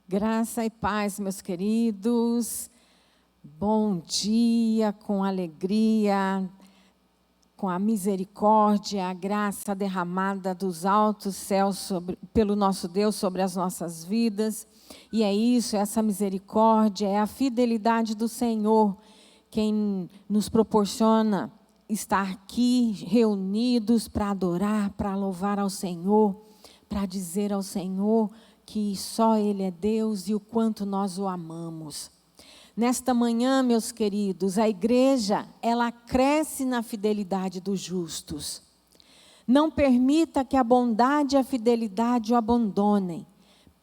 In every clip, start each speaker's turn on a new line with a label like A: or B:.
A: Graça e paz, meus queridos. Bom dia, com alegria, com a misericórdia, a graça derramada dos altos céus pelo nosso Deus sobre as nossas vidas. E é isso, essa misericórdia, é a fidelidade do Senhor, quem nos proporciona estar aqui reunidos para adorar, para louvar ao Senhor, para dizer ao Senhor que só Ele é Deus e o quanto nós o amamos. Nesta manhã, meus queridos, a igreja, ela cresce na fidelidade dos justos. Não permita que a bondade e a fidelidade o abandonem.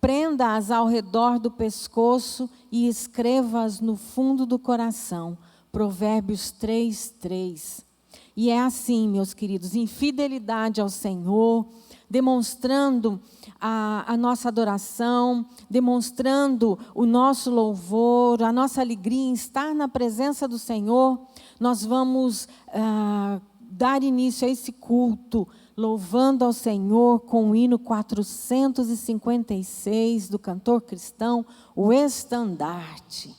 A: Prenda-as ao redor do pescoço e escreva-as no fundo do coração. Provérbios 3:3. E é assim, meus queridos, em fidelidade ao Senhor, demonstrando a nossa adoração, demonstrando o nosso louvor, a nossa alegria em estar na presença do Senhor, nós vamos dar início a esse culto, louvando ao Senhor com o hino 456 do cantor cristão, o Estandarte.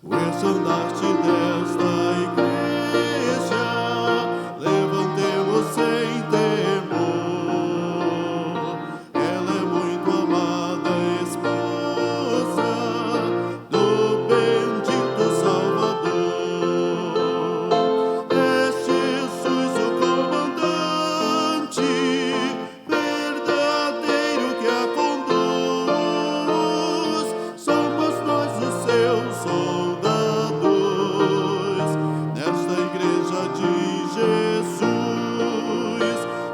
B: O estandarte desta igreja, levantemos sem temor. Ela é muito amada esposa do bendito Salvador. É Jesus o comandante, verdadeiro que a conduz. Somos nós os seus soldados. Nesta igreja de Jesus,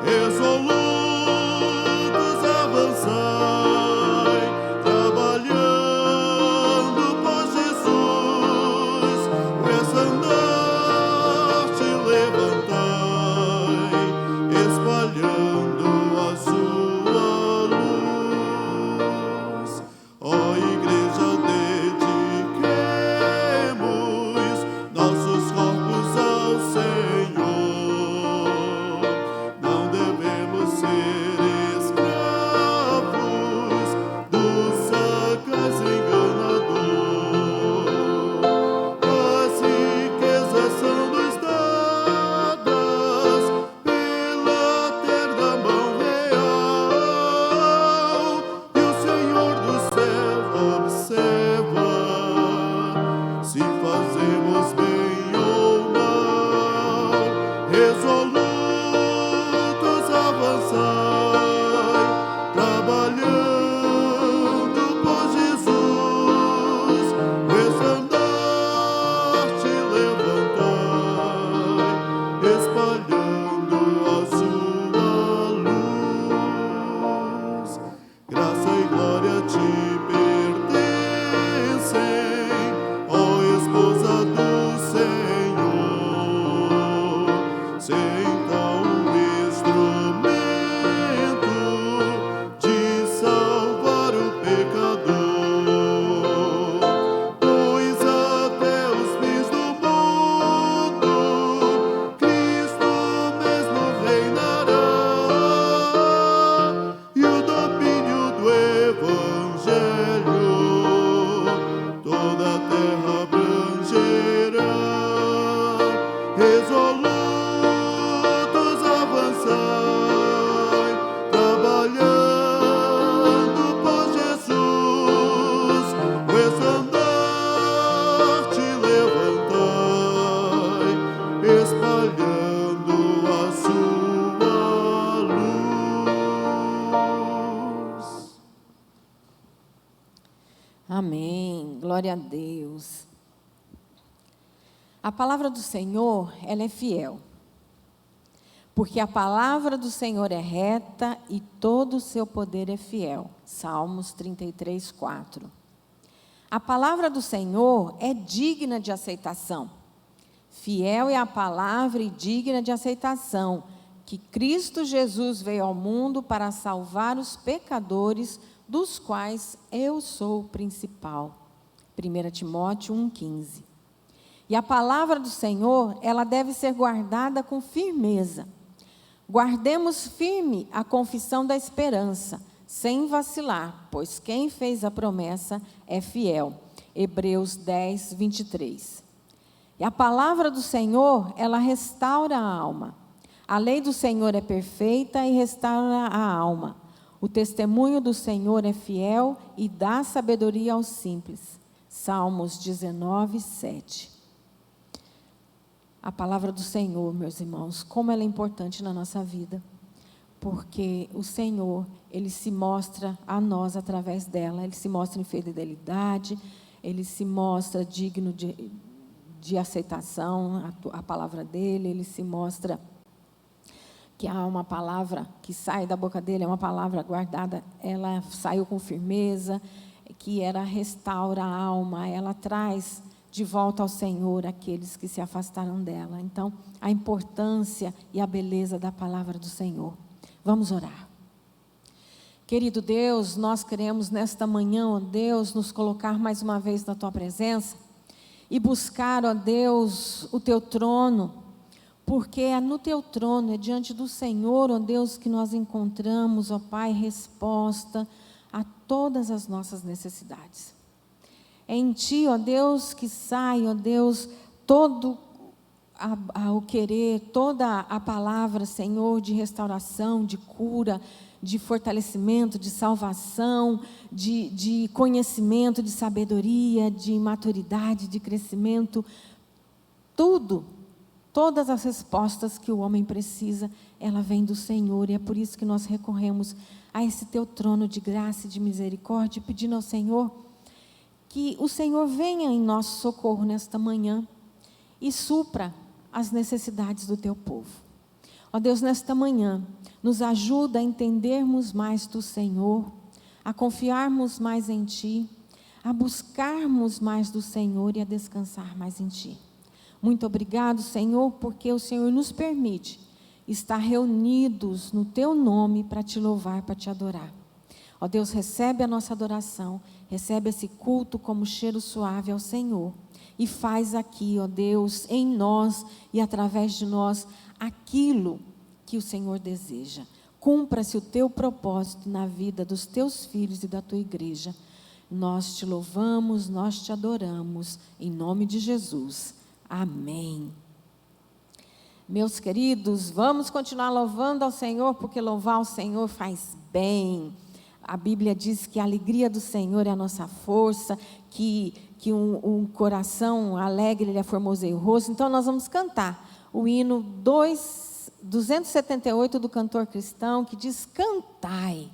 B: resolutos avançai, trabalhando por Jesus, o estandarte levantai, espalhando a sua luz. Ó igreja, dediquemos nossos corpos ao Senhor. Não devemos ser escravos do sagaz enganador. As riquezas são-nos dadas pela terna mão real, e o Senhor do céu observa se fazemos bem ou mal. Resolutos avançai, trabalhando por Jesus, o estandarte levantai, espalhando a sua luz. Graça e glória te pertencem, ó esposa do Senhor. Sê então um instrumento de salvar o pecador, pois até os fins do mundo Cristo mesmo reinará, e o domínio do Evangelho toda a terra abrangerá. Resolutos avançai, trabalhando por Jesus, o estandarte levantai, espalhando a sua luz.
A: Amém, glória a Deus. A palavra do Senhor, ela é fiel, porque a palavra do Senhor é reta e todo o seu poder é fiel. Salmos 33:4. A palavra do Senhor é digna de aceitação. Fiel é a palavra e digna de aceitação, que Cristo Jesus veio ao mundo para salvar os pecadores, dos quais eu sou o principal. 1 Timóteo 1,15. E a palavra do Senhor, ela deve ser guardada com firmeza. Guardemos firme a confissão da esperança, sem vacilar, pois quem fez a promessa é fiel. Hebreus 10, 23. E a palavra do Senhor, ela restaura a alma. A lei do Senhor é perfeita e restaura a alma. O testemunho do Senhor é fiel e dá sabedoria aos simples. Salmos 19, 7. A palavra do Senhor, meus irmãos, como ela é importante na nossa vida. Porque o Senhor, Ele se mostra a nós através dela. Ele se mostra em fidelidade, Ele se mostra digno de aceitação, a palavra dEle. Ele se mostra que há uma palavra que sai da boca dEle, é uma palavra guardada, ela saiu com firmeza, que ela restaura a alma, ela traz de volta ao Senhor aqueles que se afastaram dela. Então, a importância e a beleza da palavra do Senhor. Vamos orar. Querido Deus, nós queremos nesta manhã, ó Deus, nos colocar mais uma vez na Tua presença e buscar, ó Deus, o Teu trono, porque é no Teu trono, é diante do Senhor, ó Deus, que nós encontramos, ó Pai, resposta a todas as nossas necessidades. É em Ti, ó Deus, que sai, ó Deus, todo o querer, toda a palavra, Senhor, de restauração, de cura, de fortalecimento, de salvação, de conhecimento, de sabedoria, de maturidade, de crescimento, tudo, todas as respostas que o homem precisa, ela vem do Senhor, e é por isso que nós recorremos a esse Teu trono de graça e de misericórdia, pedindo ao Senhor que o Senhor venha em nosso socorro nesta manhã e supra as necessidades do Teu povo. Ó Deus, nesta manhã, nos ajuda a entendermos mais do Senhor, a confiarmos mais em Ti, a buscarmos mais do Senhor e a descansar mais em Ti. Muito obrigado, Senhor, porque o Senhor nos permite estar reunidos no Teu nome para Te louvar, para Te adorar. Ó Deus, recebe a nossa adoração, recebe esse culto como cheiro suave ao Senhor. E faz aqui, ó Deus, em nós e através de nós, aquilo que o Senhor deseja. Cumpra-se o Teu propósito na vida dos Teus filhos e da Tua igreja. Nós Te louvamos, nós Te adoramos, em nome de Jesus. Amém. Meus queridos, vamos continuar louvando ao Senhor, porque louvar ao Senhor faz bem. A Bíblia diz que a alegria do Senhor é a nossa força, que um coração alegre, ele aformoseia o rosto. Então, nós vamos cantar o hino 278 do cantor cristão, que diz: cantai.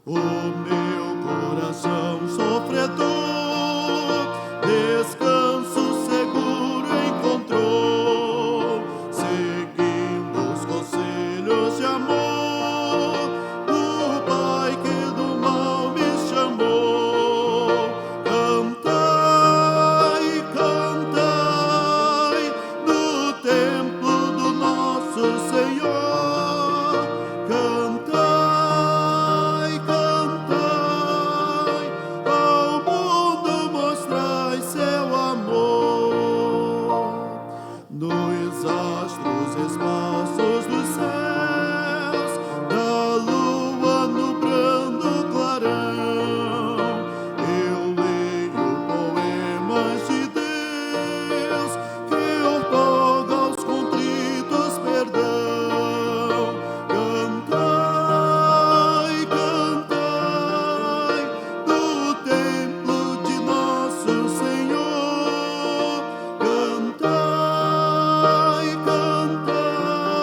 B: O meu coração sofredor descanso seguro encontrou, seguindo os conselhos de amor do Pai que do mal me chamou. Cantai, cantai no templo do nosso Senhor. Nos astros espaços dos céus, da lua nublando clarão, eu leio poemas de Deus que outorga aos contritos perdão. Cantai, cantai no templo de nosso Senhor. Cantai, cantai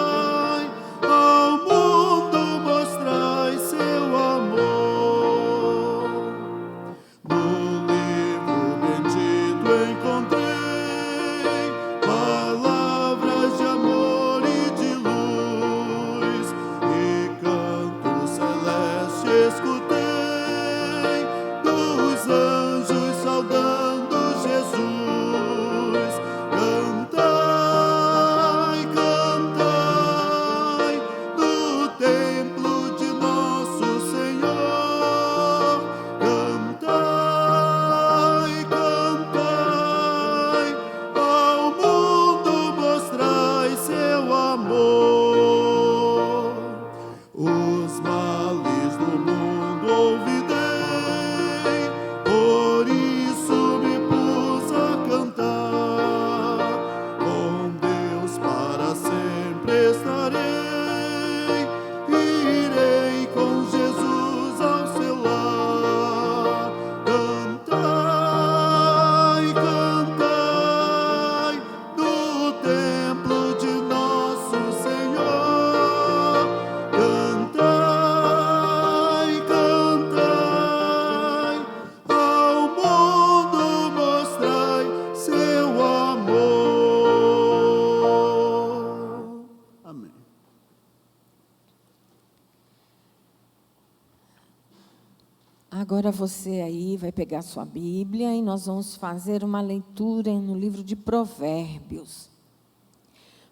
A: Agora você aí vai pegar sua Bíblia e nós vamos fazer uma leitura no livro de Provérbios.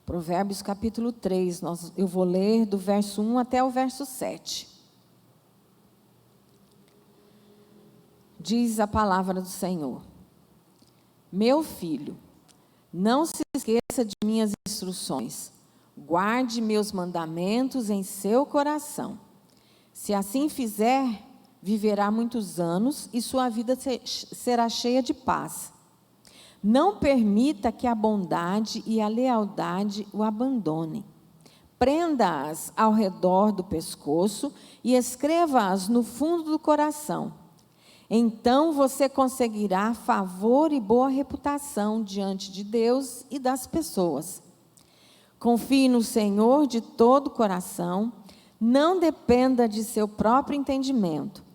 A: Provérbios capítulo 3, eu vou ler do verso 1 até o verso 7. Diz a palavra do Senhor: Meu filho, não se esqueça de minhas instruções, guarde meus mandamentos em seu coração. Se assim fizer, viverá muitos anos e sua vida será cheia de paz. Não permita que a bondade e a lealdade o abandonem. Prenda-as ao redor do pescoço e escreva-as no fundo do coração. Então você conseguirá favor e boa reputação diante de Deus e das pessoas. Confie no Senhor de todo o coração, não dependa de seu próprio entendimento.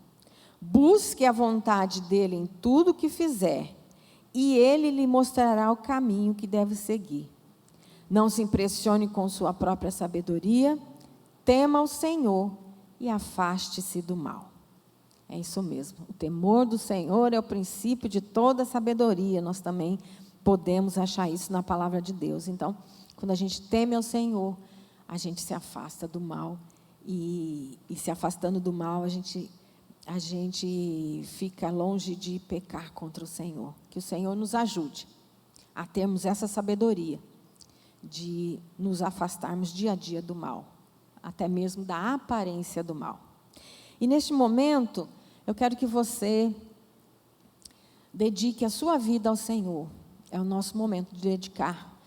A: Busque a vontade dele em tudo o que fizer, e ele lhe mostrará o caminho que deve seguir. Não se impressione com sua própria sabedoria, tema o Senhor e afaste-se do mal. É isso mesmo, o temor do Senhor é o princípio de toda sabedoria. Nós também podemos achar isso na palavra de Deus. Então, quando a gente teme ao Senhor, a gente se afasta do mal, e se afastando do mal, a gente fica longe de pecar contra o Senhor. Que o Senhor nos ajude a termos essa sabedoria de nos afastarmos dia a dia do mal, até mesmo da aparência do mal. E neste momento, eu quero que você dedique a sua vida ao Senhor. É o nosso momento de dedicar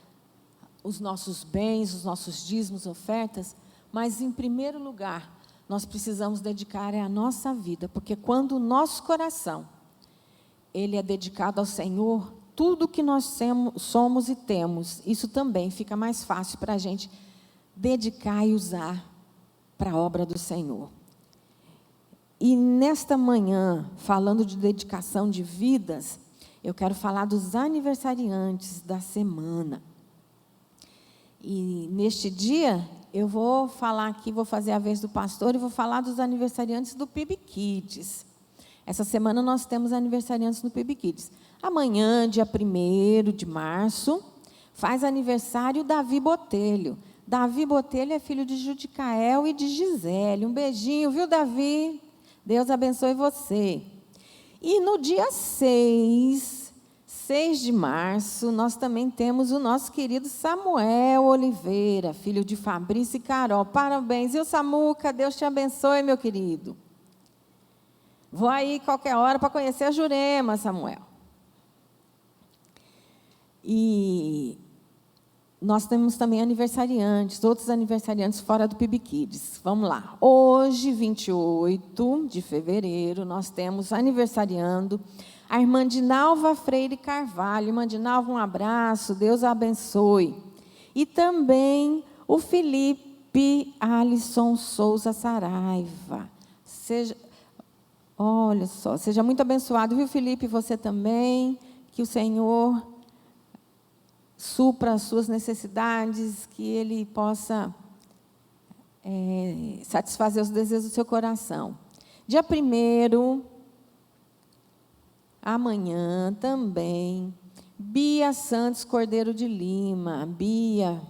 A: os nossos bens, os nossos dízimos, ofertas, mas em primeiro lugar, nós precisamos dedicar a nossa vida, porque quando o nosso coração, ele é dedicado ao Senhor, tudo que nós somos e temos, isso também fica mais fácil para a gente dedicar e usar para a obra do Senhor. E nesta manhã, falando de dedicação de vidas, eu quero falar dos aniversariantes da semana. E neste dia, eu vou falar aqui, vou fazer a vez do pastor e vou falar dos aniversariantes do PIB Kids. Essa semana nós temos aniversariantes no PIB Kids. Amanhã, dia 1º de março, faz aniversário Davi Botelho. Davi Botelho é filho de Judicael e de Gisele. Um beijinho, viu, Davi? Deus abençoe você. E no dia 6 de março, nós também temos o nosso querido Samuel Oliveira, filho de Fabrício e Carol. Parabéns. E o Samuca, Deus te abençoe, meu querido. Vou aí qualquer hora para conhecer a Jurema, Samuel. E nós temos também aniversariantes, outros aniversariantes fora do PIB Kids. Vamos lá. Hoje, 28 de fevereiro, nós temos aniversariando a irmã Dinalva Freire Carvalho. Irmã Dinalva, um abraço, Deus a abençoe. E também o Felipe Alisson Souza Saraiva. Olha só, seja muito abençoado, viu, Felipe? Você também, que o Senhor supra as suas necessidades, que Ele possa satisfazer os desejos do seu coração. Dia 1º, amanhã também, Bia Santos Cordeiro de Lima, Bia.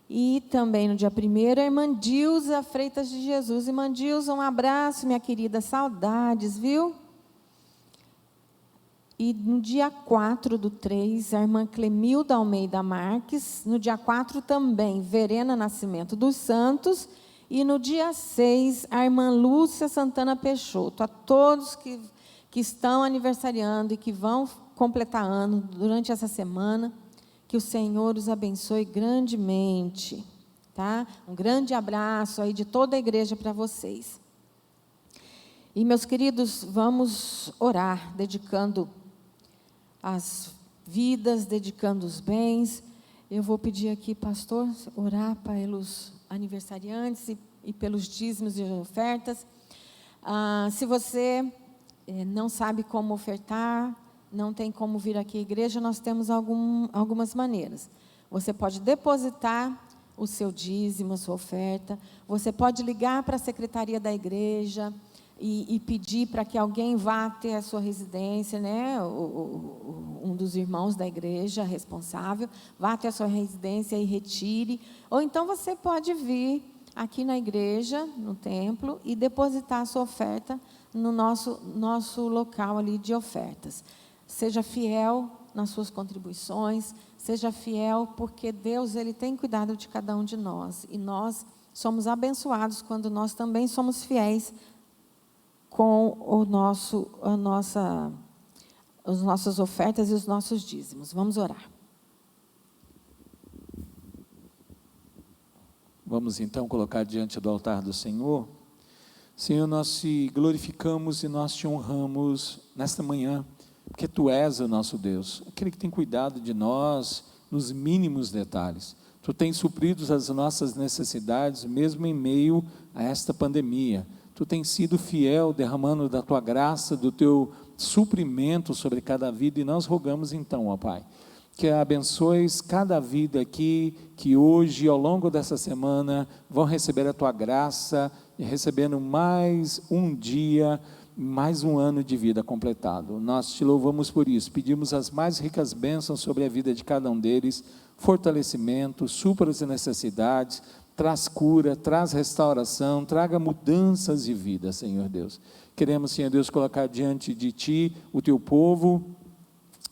A: E também no dia 1º, a irmã Dilza Freitas de Jesus. Irmã Dilza, um abraço, minha querida, saudades, viu? E no dia 4/3, a irmã Clemilda Almeida Marques. No dia 4 também, Verena Nascimento dos Santos. E no dia 6, a irmã Lúcia Santana Peixoto. A todos que estão aniversariando e que vão completar ano durante essa semana, que o Senhor os abençoe grandemente, tá? Um grande abraço aí de toda a igreja para vocês. E, meus queridos, vamos orar, dedicando as vidas, dedicando os bens. Eu vou pedir aqui, pastor, orar pelos aniversariantes e pelos dízimos e ofertas. Se você não sabe como ofertar, não tem como vir aqui à igreja, nós temos algumas maneiras. Você pode depositar o seu dízimo, a sua oferta, você pode ligar para a secretaria da igreja e pedir para que alguém vá até a sua residência, né? Um dos irmãos da igreja responsável, vá até a sua residência e retire. Ou então você pode vir aqui na igreja, no templo, e depositar a sua oferta no nosso local ali de ofertas. Seja fiel nas suas contribuições, seja fiel, porque Deus, Ele tem cuidado de cada um de nós. E nós somos abençoados quando nós também somos fiéis com as nossas ofertas e os nossos dízimos. Vamos orar.
C: Vamos então colocar diante do altar do Senhor. Senhor, nós te glorificamos e nós te honramos nesta manhã, porque Tu és o nosso Deus, aquele que tem cuidado de nós nos mínimos detalhes. Tu tens suprido as nossas necessidades, mesmo em meio a esta pandemia. Tu tens sido fiel, derramando da Tua graça, do Teu suprimento sobre cada vida, e nós rogamos então, ó Pai, que abençoes cada vida aqui, que hoje, ao longo dessa semana, vão receber a Tua graça, e recebendo mais um dia, mais um ano de vida completado. Nós Te louvamos por isso, pedimos as mais ricas bênçãos sobre a vida de cada um deles, fortalecimento, supra as necessidades, traz cura, traz restauração, traga mudanças de vida, Senhor Deus. Queremos, Senhor Deus, colocar diante de Ti o Teu povo,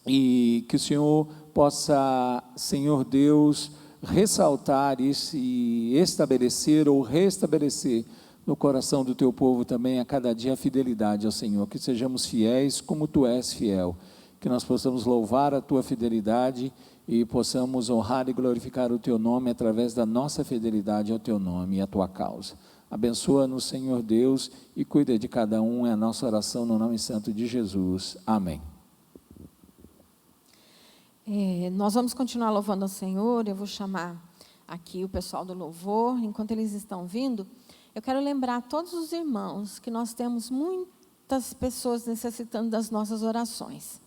C: e que o Senhor possa, Senhor Deus, ressaltar isso e estabelecer ou restabelecer no coração do Teu povo também a cada dia a fidelidade ao Senhor, que sejamos fiéis como Tu és fiel, que nós possamos louvar a Tua fidelidade e possamos honrar e glorificar o Teu nome através da nossa fidelidade ao Teu nome e à Tua causa. Abençoa-nos, Senhor Deus, e cuida de cada um, é a nossa oração no nome santo de Jesus. Amém.
A: Nós vamos continuar louvando ao Senhor. Eu vou chamar aqui o pessoal do louvor. Enquanto eles estão vindo, eu quero lembrar a todos os irmãos que nós temos muitas pessoas necessitando das nossas orações.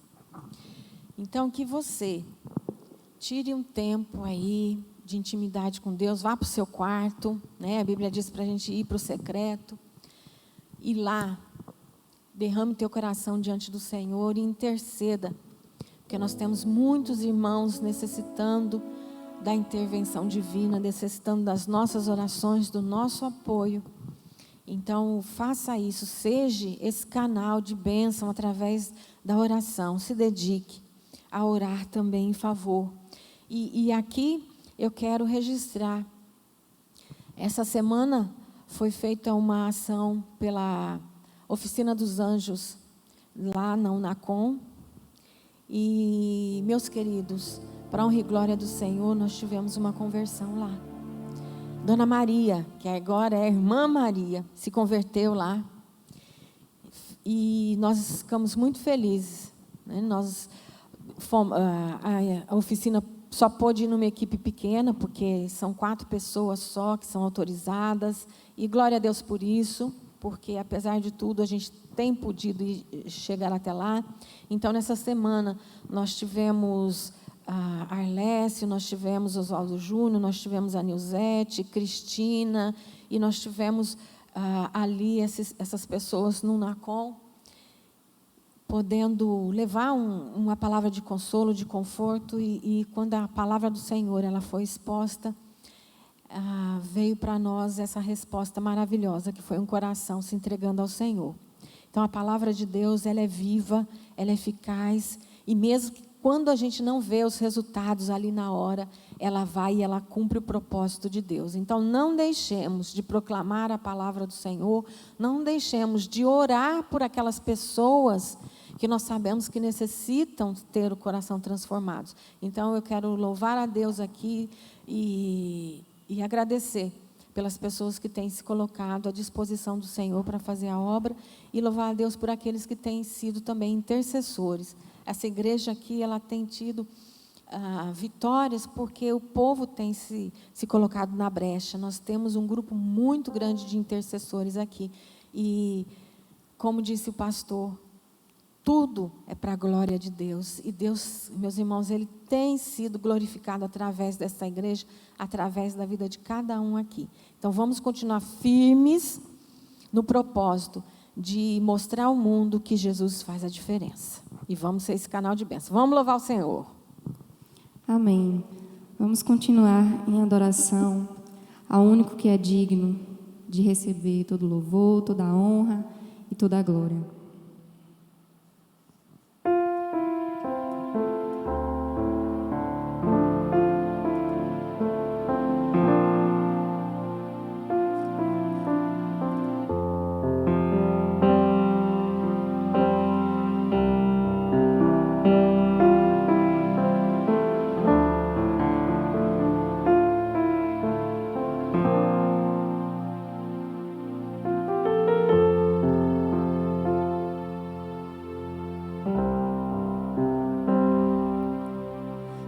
A: Então, que você tire um tempo aí de intimidade com Deus, vá para o seu quarto, né? A Bíblia diz para a gente ir para o secreto, e lá, derrame teu coração diante do Senhor e interceda, porque nós temos muitos irmãos necessitando da intervenção divina, necessitando das nossas orações, do nosso apoio. Então, faça isso, seja esse canal de bênção através da oração, se dedique a orar também em favor. E aqui eu quero registrar, essa semana foi feita uma ação pela Oficina dos Anjos, lá na UNACOM, e, meus queridos, para a honra e glória do Senhor, nós tivemos uma conversão lá. Dona Maria, que agora é a Irmã Maria, se converteu lá, e nós ficamos muito felizes, né? Nós fomos, a oficina só pôde ir numa equipe pequena, porque são 4 pessoas só que são autorizadas, e glória a Deus por isso, porque apesar de tudo a gente tem podido chegar até lá. Então, nessa semana, nós tivemos a Arlécio, nós tivemos Oswaldo Júnior, nós tivemos a Nilzete, Cristina, e nós tivemos ali essas pessoas no NACOM, podendo levar uma palavra de consolo, de conforto, e quando a palavra do Senhor ela foi exposta, veio para nós essa resposta maravilhosa, que foi um coração se entregando ao Senhor. Então, a palavra de Deus, ela é viva, ela é eficaz, e mesmo que quando a gente não vê os resultados ali na hora, ela vai e ela cumpre o propósito de Deus. Então, não deixemos de proclamar a palavra do Senhor, não deixemos de orar por aquelas pessoas que nós sabemos que necessitam ter o coração transformado. Então, eu quero louvar a Deus aqui e agradecer pelas pessoas que têm se colocado à disposição do Senhor para fazer a obra, e louvar a Deus por aqueles que têm sido também intercessores. Essa igreja aqui, ela tem tido vitórias porque o povo tem se colocado na brecha. Nós temos um grupo muito grande de intercessores aqui, e como disse o pastor, tudo é para a glória de Deus, e Deus, meus irmãos, Ele tem sido glorificado através dessa igreja, através da vida de cada um aqui. Então, vamos continuar firmes no propósito de mostrar ao mundo que Jesus faz a diferença. E vamos ser esse canal de bênção. Vamos louvar o Senhor.
D: Amém. Vamos continuar em adoração ao único que é digno de receber todo louvor, toda a honra e toda a glória.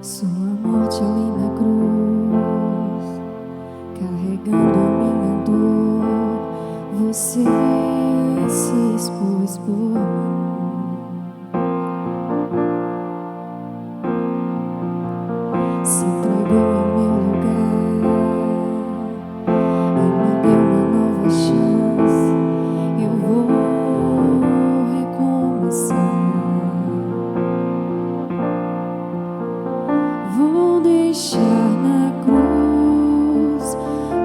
D: Sua morte ali na cruz, carregando a minha dor, você se expôs por mim. Se entregou em meu lugar e me deu uma nova chance. Eu vou recomeçar. Vou deixar na cruz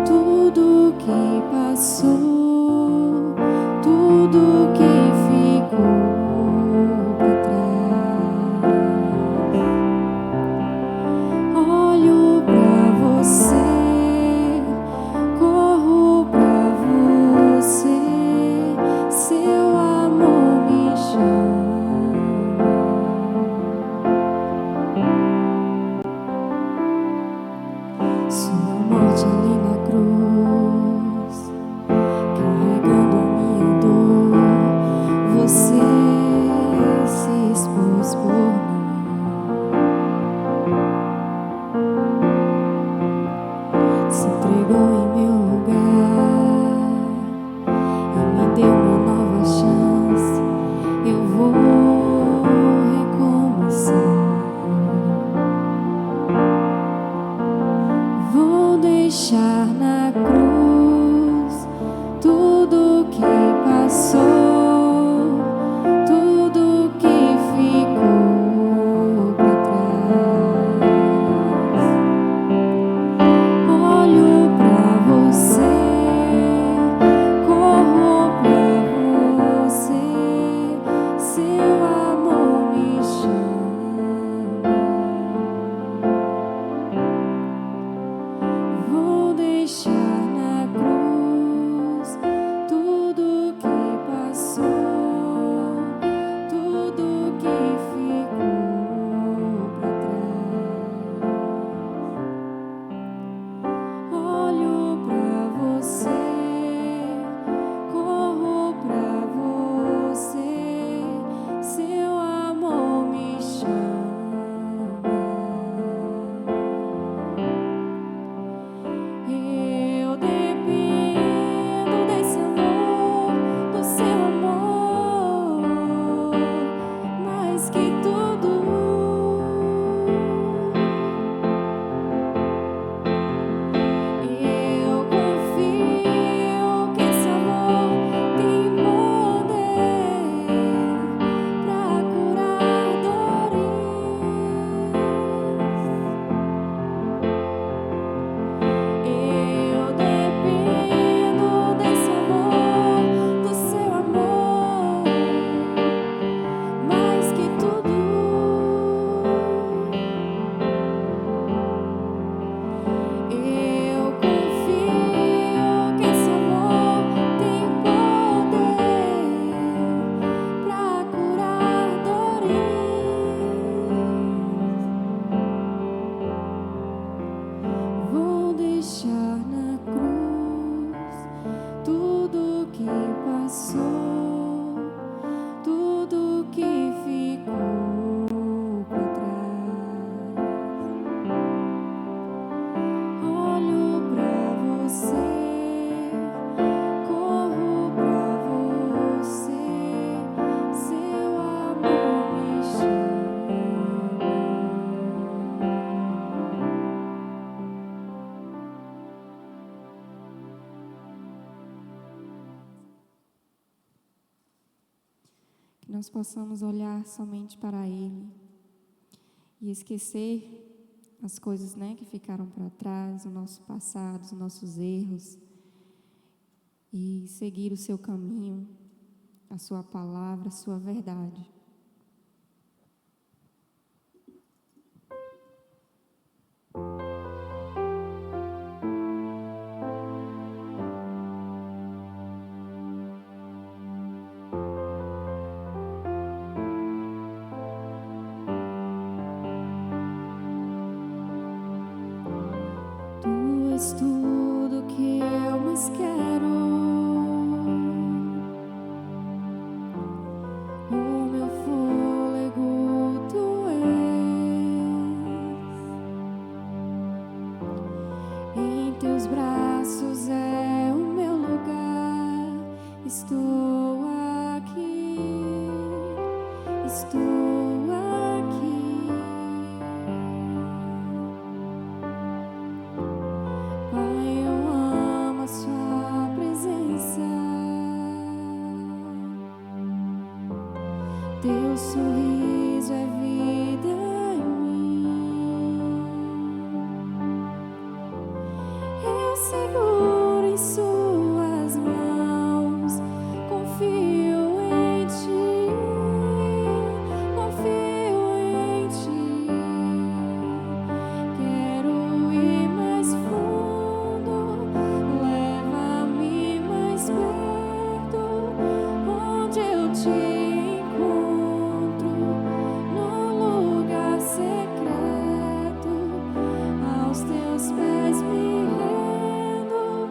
D: tudo que passou, tudo que ficou para trás. Olho para você, corro para você, seu amor me chama. Sua morte ali na cruz, carregando a minha dor, você se expôs por mim. Se entregou em meu lugar e me deu uma nova chance. Eu vou recomeçar. Vou deixar na cruz tudo que passou, tudo que ficou para trás. Olho para você, corro para você, seu amor me chama. Vou deixar na cruz tudo que passou, tudo que ficou para trás. Olho para você, corro para você, seu amor me chama. que nós possamos olhar somente para Ele e esquecer as coisas, né, que ficaram para trás, o nosso passado, os nossos erros, e seguir o seu caminho, a sua palavra, a sua verdade. Tu és tudo que eu mais quero. O meu fôlego tu és. Em teus braços é o meu lugar. Estou aqui. Estou aqui. Pai, eu amo a sua presença. Teu sorriso é vida em mim. Eu seguro em suas mãos. Confio em ti. Confio em ti. Quero ir mais fundo. Leva-me mais perto. Onde eu te encontro, no lugar secreto, aos teus pés me rendo,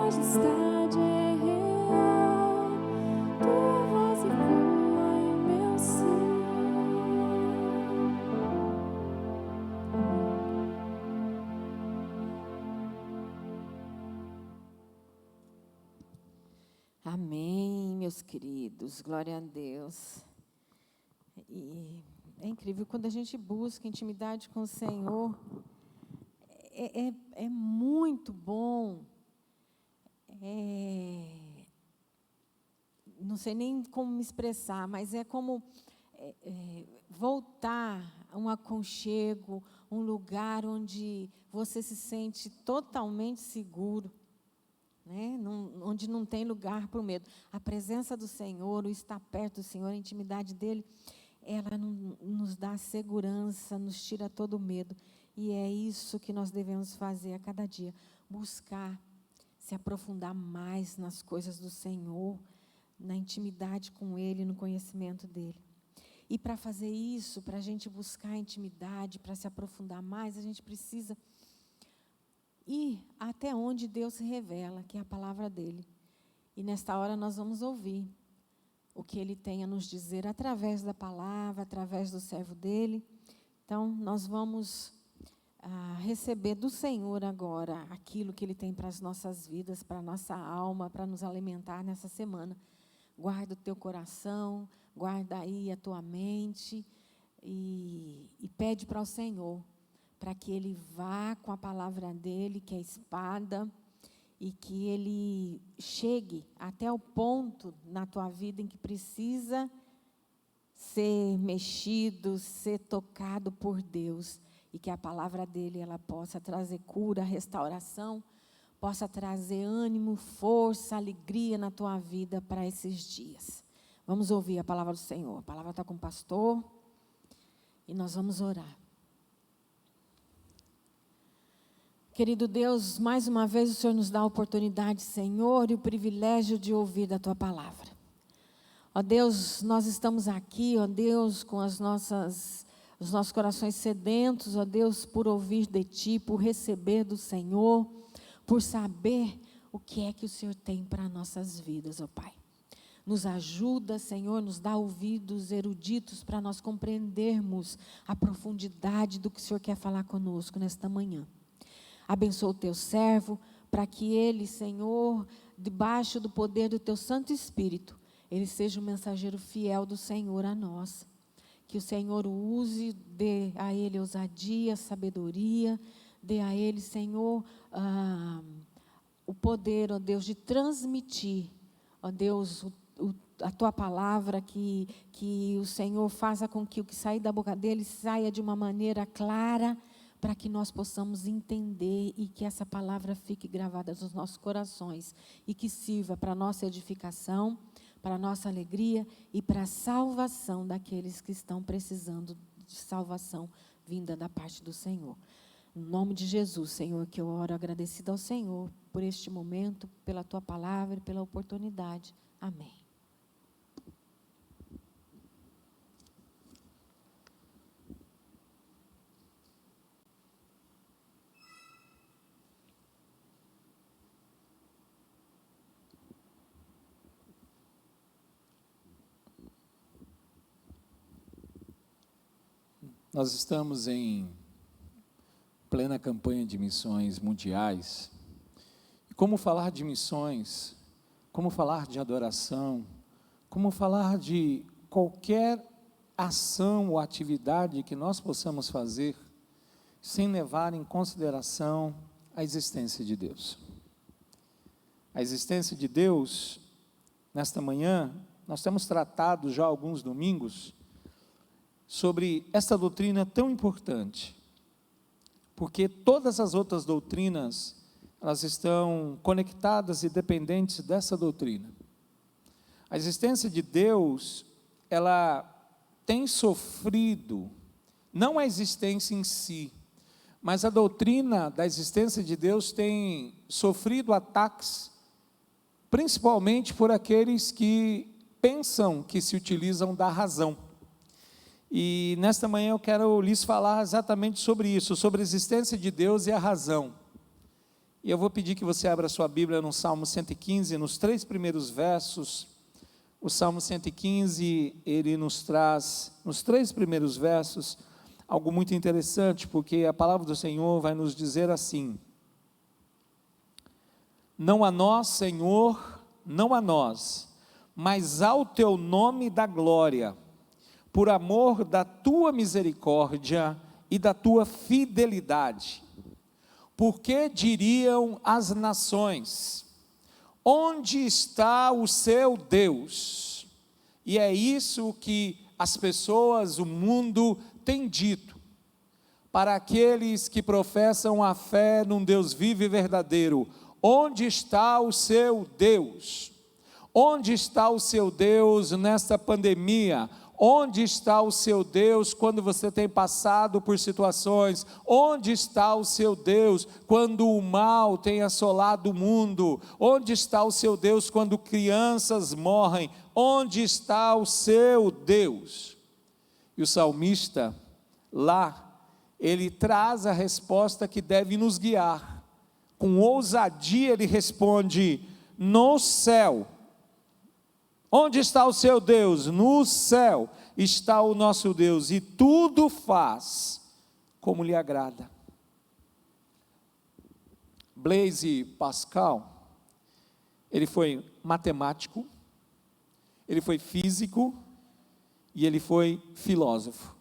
D: majestade é real, tua voz ecoa em meu ser.
A: Amém, meus queridos, glória a Deus. E é incrível, quando a gente busca intimidade com o Senhor, é muito bom. Não sei nem como me expressar, mas é como voltar a um aconchego, um lugar onde você se sente totalmente seguro, né? Onde não tem lugar para o medo. A presença do Senhor, o estar perto do Senhor, a intimidade dEle, ela nos dá segurança, nos tira todo o medo. E é isso que nós devemos fazer a cada dia, buscar se aprofundar mais nas coisas do Senhor, na intimidade com Ele, no conhecimento dEle. E para fazer isso, para a gente buscar a intimidade, para se aprofundar mais, a gente precisa ir até onde Deus se revela, que é a palavra dEle. E nesta hora nós vamos ouvir o que Ele tem a nos dizer através da palavra, através do servo dEle. Então, nós vamos receber do Senhor agora aquilo que Ele tem para as nossas vidas, para a nossa alma, para nos alimentar nessa semana. Guarda o teu coração, guarda aí a tua mente e pede para o Senhor, para que Ele vá com a palavra dEle, que é a espada, e que Ele chegue até o ponto na tua vida em que precisa ser mexido, ser tocado por Deus, e que a palavra dEle ela possa trazer cura, restauração, possa trazer ânimo, força, alegria na tua vida para esses dias. Vamos ouvir a palavra do Senhor. A palavra está com o pastor e nós vamos orar. Querido Deus, mais uma vez o Senhor nos dá a oportunidade, Senhor, e o privilégio de ouvir da tua palavra. Ó Deus, nós estamos aqui, ó Deus, com os nossos corações sedentos, ó Deus, por ouvir de Ti, por receber do Senhor, por saber o que é que o Senhor tem para nossas vidas, ó Pai. Nos ajuda, Senhor, nos dá ouvidos eruditos para nós compreendermos a profundidade do que o Senhor quer falar conosco nesta manhã. Abençoa o teu servo, para que ele, Senhor, debaixo do poder do teu Santo Espírito, ele seja um mensageiro fiel do Senhor a nós. Que o Senhor o use, dê a ele ousadia, sabedoria, dê a ele, Senhor, o poder, ó Deus, de transmitir, ó Deus, a tua palavra, que o Senhor faça com que o que sair da boca dele saia de uma maneira clara, para que nós possamos entender e que essa palavra fique gravada nos nossos corações e que sirva para a nossa edificação, para a nossa alegria e para a salvação daqueles que estão precisando de salvação vinda da parte do Senhor. Em nome de Jesus, Senhor, que eu oro agradecida ao Senhor por este momento, pela tua palavra e pela oportunidade. Amém.
C: Nós estamos em plena campanha de missões mundiais. E como falar de missões, como falar de adoração, como falar de qualquer ação ou atividade que nós possamos fazer sem levar em consideração a existência de Deus. A existência de Deus, nesta manhã, nós temos tratado já há alguns domingos sobre esta doutrina tão importante, porque todas as outras doutrinas, elas estão conectadas e dependentes dessa doutrina. A existência de Deus, ela tem sofrido, não a existência em si, mas a doutrina da existência de Deus tem sofrido ataques, principalmente por aqueles que pensam que se utilizam da razão. E nesta manhã eu quero lhes falar exatamente sobre isso, sobre a existência de Deus e a razão. E eu vou pedir que você abra sua Bíblia no Salmo 115, nos 3 primeiros versos. O Salmo 115, ele nos traz, nos 3 primeiros versos, algo muito interessante, porque a palavra do Senhor vai nos dizer assim: não a nós, Senhor, não a nós, mas ao teu nome da glória, por amor da tua misericórdia e da tua fidelidade. Porque diriam as nações: onde está o seu Deus? E é isso que as pessoas, o mundo tem dito, para aqueles que professam a fé num Deus vivo e verdadeiro: onde está o seu Deus? Onde está o seu Deus nesta pandemia? Onde está o seu Deus quando você tem passado por situações? Onde está o seu Deus quando o mal tem assolado o mundo? Onde está o seu Deus quando crianças morrem? Onde está o seu Deus? E o salmista, lá, ele traz a resposta que deve nos guiar. Com ousadia ele responde: no céu. Onde está o seu Deus? No céu está o nosso Deus, e tudo faz como lhe agrada. Blaise Pascal, ele foi matemático, ele foi físico e ele foi filósofo.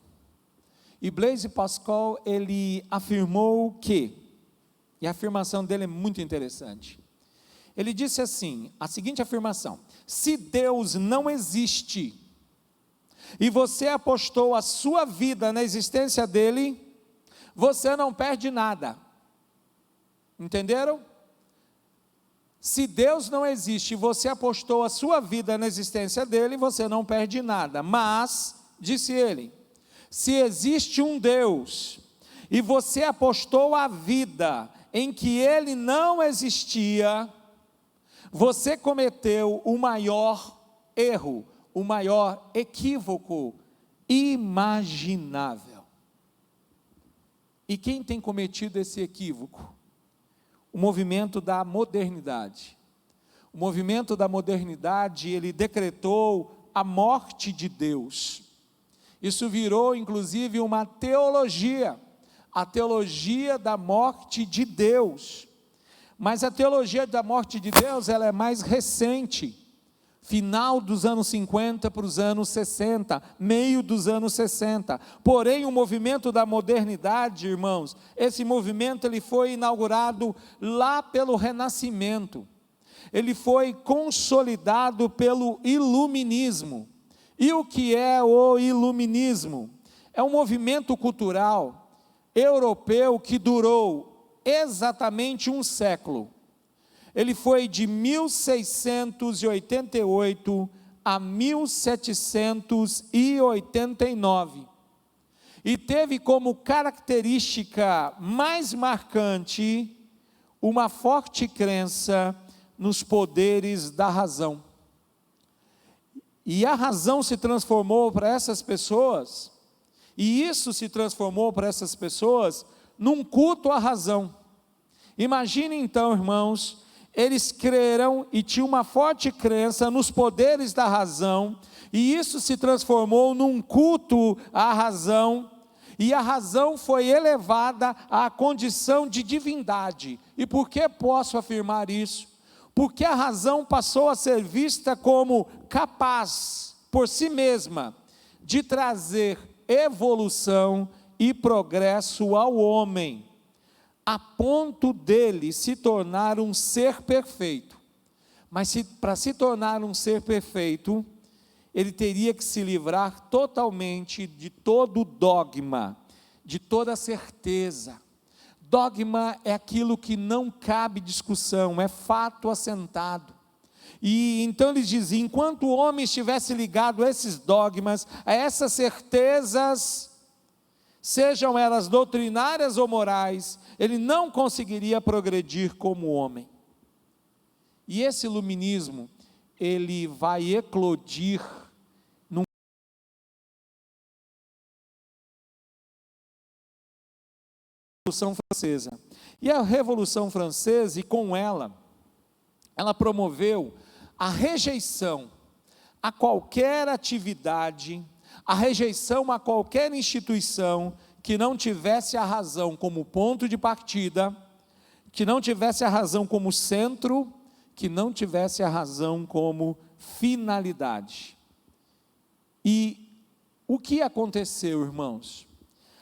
C: E Blaise Pascal, ele afirmou que, e a afirmação dele é muito interessante, ele disse assim, a seguinte afirmação: se Deus não existe, e você apostou a sua vida na existência dele, você não perde nada. Entenderam? Se Deus não existe, e você apostou a sua vida na existência dele, você não perde nada. Mas, disse ele, se existe um Deus, e você apostou a vida em que ele não existia, você cometeu o maior erro, o maior equívoco imaginável. E quem tem cometido esse equívoco? O movimento da modernidade. O movimento da modernidade, ele decretou a morte de Deus. Isso virou, inclusive, uma teologia, a teologia da morte de Deus. Mas a teologia da morte de Deus, ela é mais recente, final dos anos 50 para os anos 60, meio dos anos 60, porém o movimento da modernidade, irmãos, esse movimento ele foi inaugurado lá pelo Renascimento, ele foi consolidado pelo Iluminismo. E o que é o Iluminismo? É um movimento cultural europeu que durou exatamente um século. Ele foi de 1688 a 1789 e teve como característica mais marcante uma forte crença nos poderes da razão. E a razão se transformou para essas pessoas, e isso se transformou para essas pessoas num culto à razão. Imagine então, irmãos, eles creram e tinham uma forte crença nos poderes da razão, e isso se transformou num culto à razão, e a razão foi elevada à condição de divindade. E por que posso afirmar isso? Porque a razão passou a ser vista como capaz, por si mesma, de trazer evolução e progresso ao homem, a ponto dele se tornar um ser perfeito. Mas para se tornar um ser perfeito, ele teria que se livrar totalmente de todo dogma, de toda certeza. Dogma é aquilo que não cabe discussão, é fato assentado. E então ele dizia, enquanto o homem estivesse ligado a esses dogmas, a essas certezas, sejam elas doutrinárias ou morais, ele não conseguiria progredir como homem. E esse iluminismo, ele vai eclodir num Revolução Francesa. E a Revolução Francesa, e com ela promoveu a rejeição a qualquer atividade, a rejeição a qualquer instituição que não tivesse a razão como ponto de partida, que não tivesse a razão como centro, que não tivesse a razão como finalidade. E o que aconteceu, irmãos?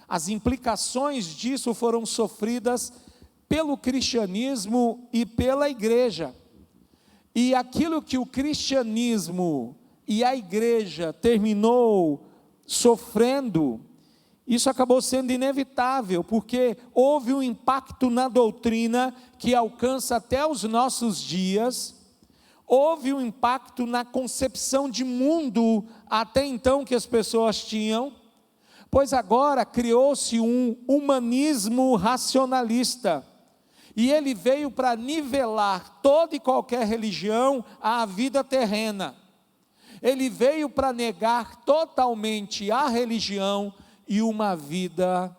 C: As implicações disso foram sofridas pelo cristianismo e pela igreja. E aquilo que o cristianismo e a igreja terminou sofrendo, isso acabou sendo inevitável, porque houve um impacto na doutrina que alcança até os nossos dias, houve um impacto na concepção de mundo até então que as pessoas tinham, pois agora criou-se um humanismo racionalista, e ele veio para nivelar toda e qualquer religião à vida terrena. Ele veio para negar totalmente a religião e uma vida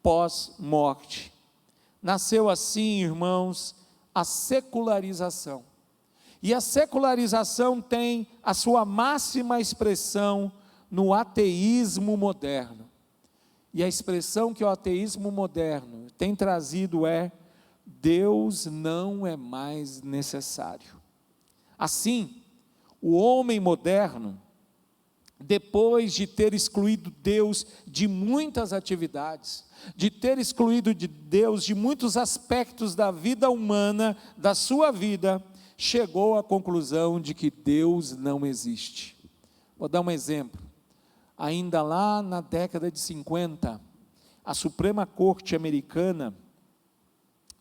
C: pós-morte. Nasceu assim, irmãos, a secularização. E a secularização tem a sua máxima expressão no ateísmo moderno. E a expressão que o ateísmo moderno tem trazido é: Deus não é mais necessário. Assim, o homem moderno, depois de ter excluído Deus de muitas atividades, de ter excluído de Deus de muitos aspectos da vida humana, da sua vida, chegou à conclusão de que Deus não existe. Vou dar um exemplo. Ainda lá na década de 50, a Suprema Corte americana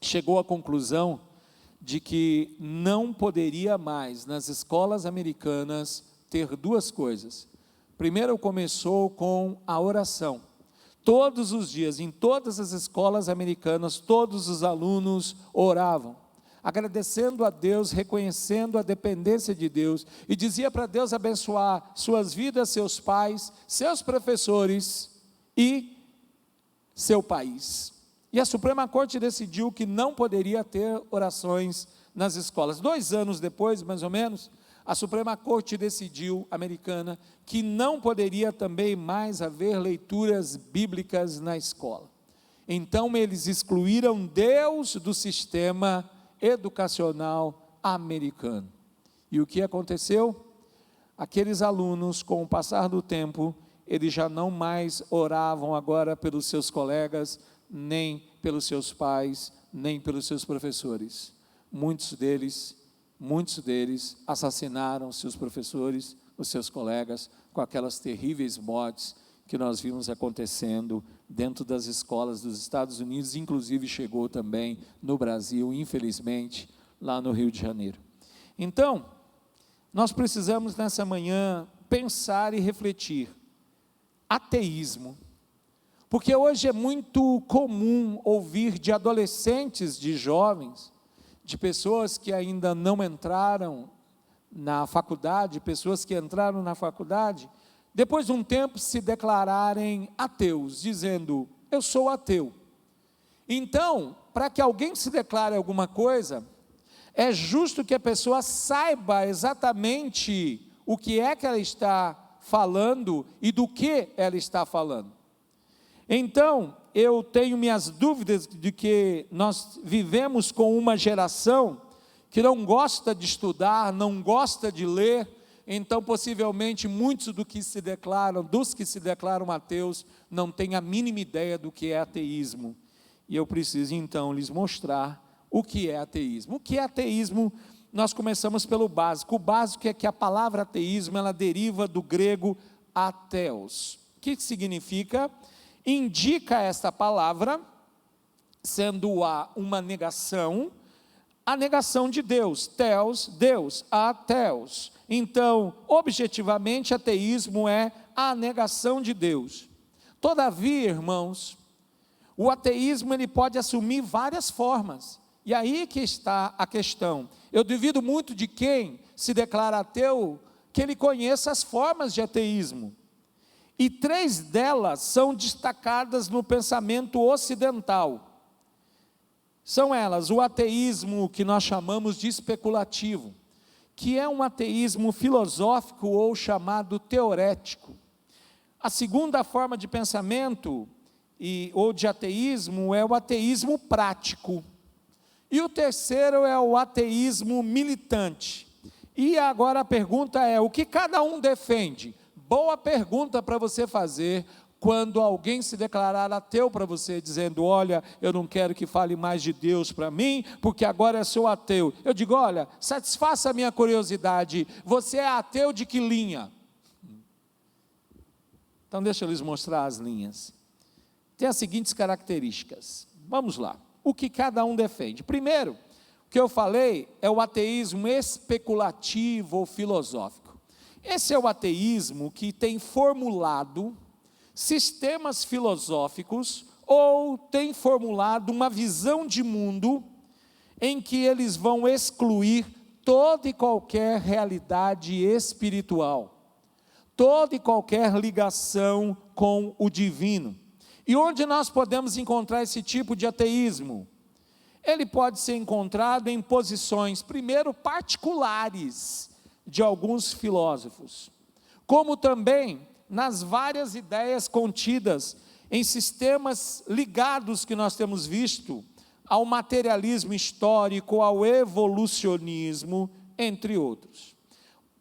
C: chegou à conclusão de que não poderia mais, nas escolas americanas, ter duas coisas. Primeiro começou com a oração. Todos os dias, em todas as escolas americanas, todos os alunos oravam, agradecendo a Deus, reconhecendo a dependência de Deus, e dizia para Deus abençoar suas vidas, seus pais, seus professores e seu país. E a Suprema Corte decidiu que não poderia ter orações nas escolas. 2 anos depois, mais ou menos, a Suprema Corte decidiu, americana, que não poderia também mais haver leituras bíblicas na escola. Então eles excluíram Deus do sistema educacional americano. E o que aconteceu? Aqueles alunos, com o passar do tempo, eles já não mais oravam agora pelos seus colegas, nem pelos seus pais, nem pelos seus professores. Muitos deles assassinaram seus professores, os seus colegas, com aquelas terríveis mortes que nós vimos acontecendo dentro das escolas dos Estados Unidos, inclusive chegou também no Brasil, infelizmente, lá no Rio de Janeiro. Então, nós precisamos nessa manhã pensar e refletir. Ateísmo. Porque hoje é muito comum ouvir de adolescentes, de jovens, de pessoas que ainda não entraram na faculdade, pessoas que entraram na faculdade, depois de um tempo se declararem ateus, dizendo: eu sou ateu. Então, para que alguém se declare alguma coisa, é justo que a pessoa saiba exatamente o que é que ela está falando e do que ela está falando. Então, eu tenho minhas dúvidas de que nós vivemos com uma geração que não gosta de estudar, não gosta de ler, então possivelmente muitos dos que se declaram ateus, não têm a mínima ideia do que é ateísmo. E eu preciso então lhes mostrar o que é ateísmo. O que é ateísmo? Nós começamos pelo básico. O básico é que a palavra ateísmo, ela deriva do grego ateos. O que significa? Indica esta palavra, sendo uma negação, a negação de Deus, theos, Deus, ateos. Então, objetivamente, ateísmo é a negação de Deus. Todavia, irmãos, o ateísmo ele pode assumir várias formas, e aí que está a questão. Eu duvido muito de quem se declara ateu, que ele conheça as formas de ateísmo. E 3 delas são destacadas no pensamento ocidental. São elas o ateísmo que nós chamamos de especulativo, que é um ateísmo filosófico ou chamado teorético. A segunda forma de pensamento ou de ateísmo é o ateísmo prático. E o terceiro é o ateísmo militante. E agora a pergunta é: o que cada um defende? Boa pergunta para você fazer quando alguém se declarar ateu para você, dizendo: olha, eu não quero que fale mais de Deus para mim, porque agora eu sou ateu. Eu digo: olha, satisfaça a minha curiosidade, você é ateu de que linha? Então deixa eu lhes mostrar as linhas. Tem as seguintes características. Vamos lá. O que cada um defende? Primeiro, o que eu falei é o ateísmo especulativo ou filosófico. Esse é o ateísmo que tem formulado sistemas filosóficos ou tem formulado uma visão de mundo em que eles vão excluir toda e qualquer realidade espiritual, toda e qualquer ligação com o divino. E onde nós podemos encontrar esse tipo de ateísmo? Ele pode ser encontrado em posições, primeiro, particulares de alguns filósofos, como também nas várias ideias contidas em sistemas ligados que nós temos visto ao materialismo histórico, ao evolucionismo, entre outros.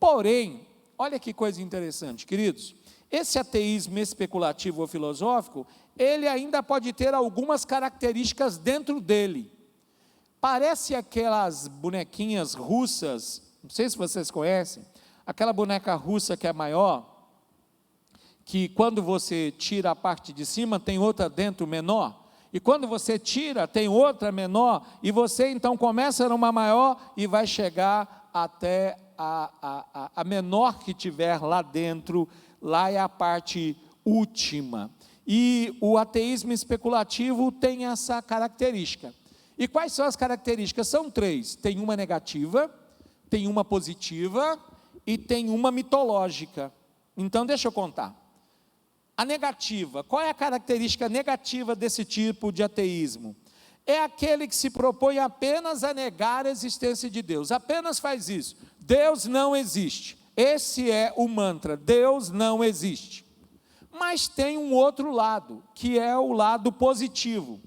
C: Porém, olha que coisa interessante, queridos, esse ateísmo especulativo ou filosófico, ele ainda pode ter algumas características dentro dele. Parece aquelas bonequinhas russas, não sei se vocês conhecem, aquela boneca russa que é maior, que quando você tira a parte de cima, tem outra dentro menor, e quando você tira, tem outra menor, e você então começa numa maior e vai chegar até a menor que tiver lá dentro, lá é a parte última. E o ateísmo especulativo tem essa característica. E quais são as características? São três: tem uma negativa, tem uma positiva e tem uma mitológica. Então deixa eu contar. A negativa, qual é a característica negativa desse tipo de ateísmo? É aquele que se propõe apenas a negar a existência de Deus, apenas faz isso. Deus não existe. Esse é o mantra: Deus não existe. Mas tem um outro lado, que é o lado positivo.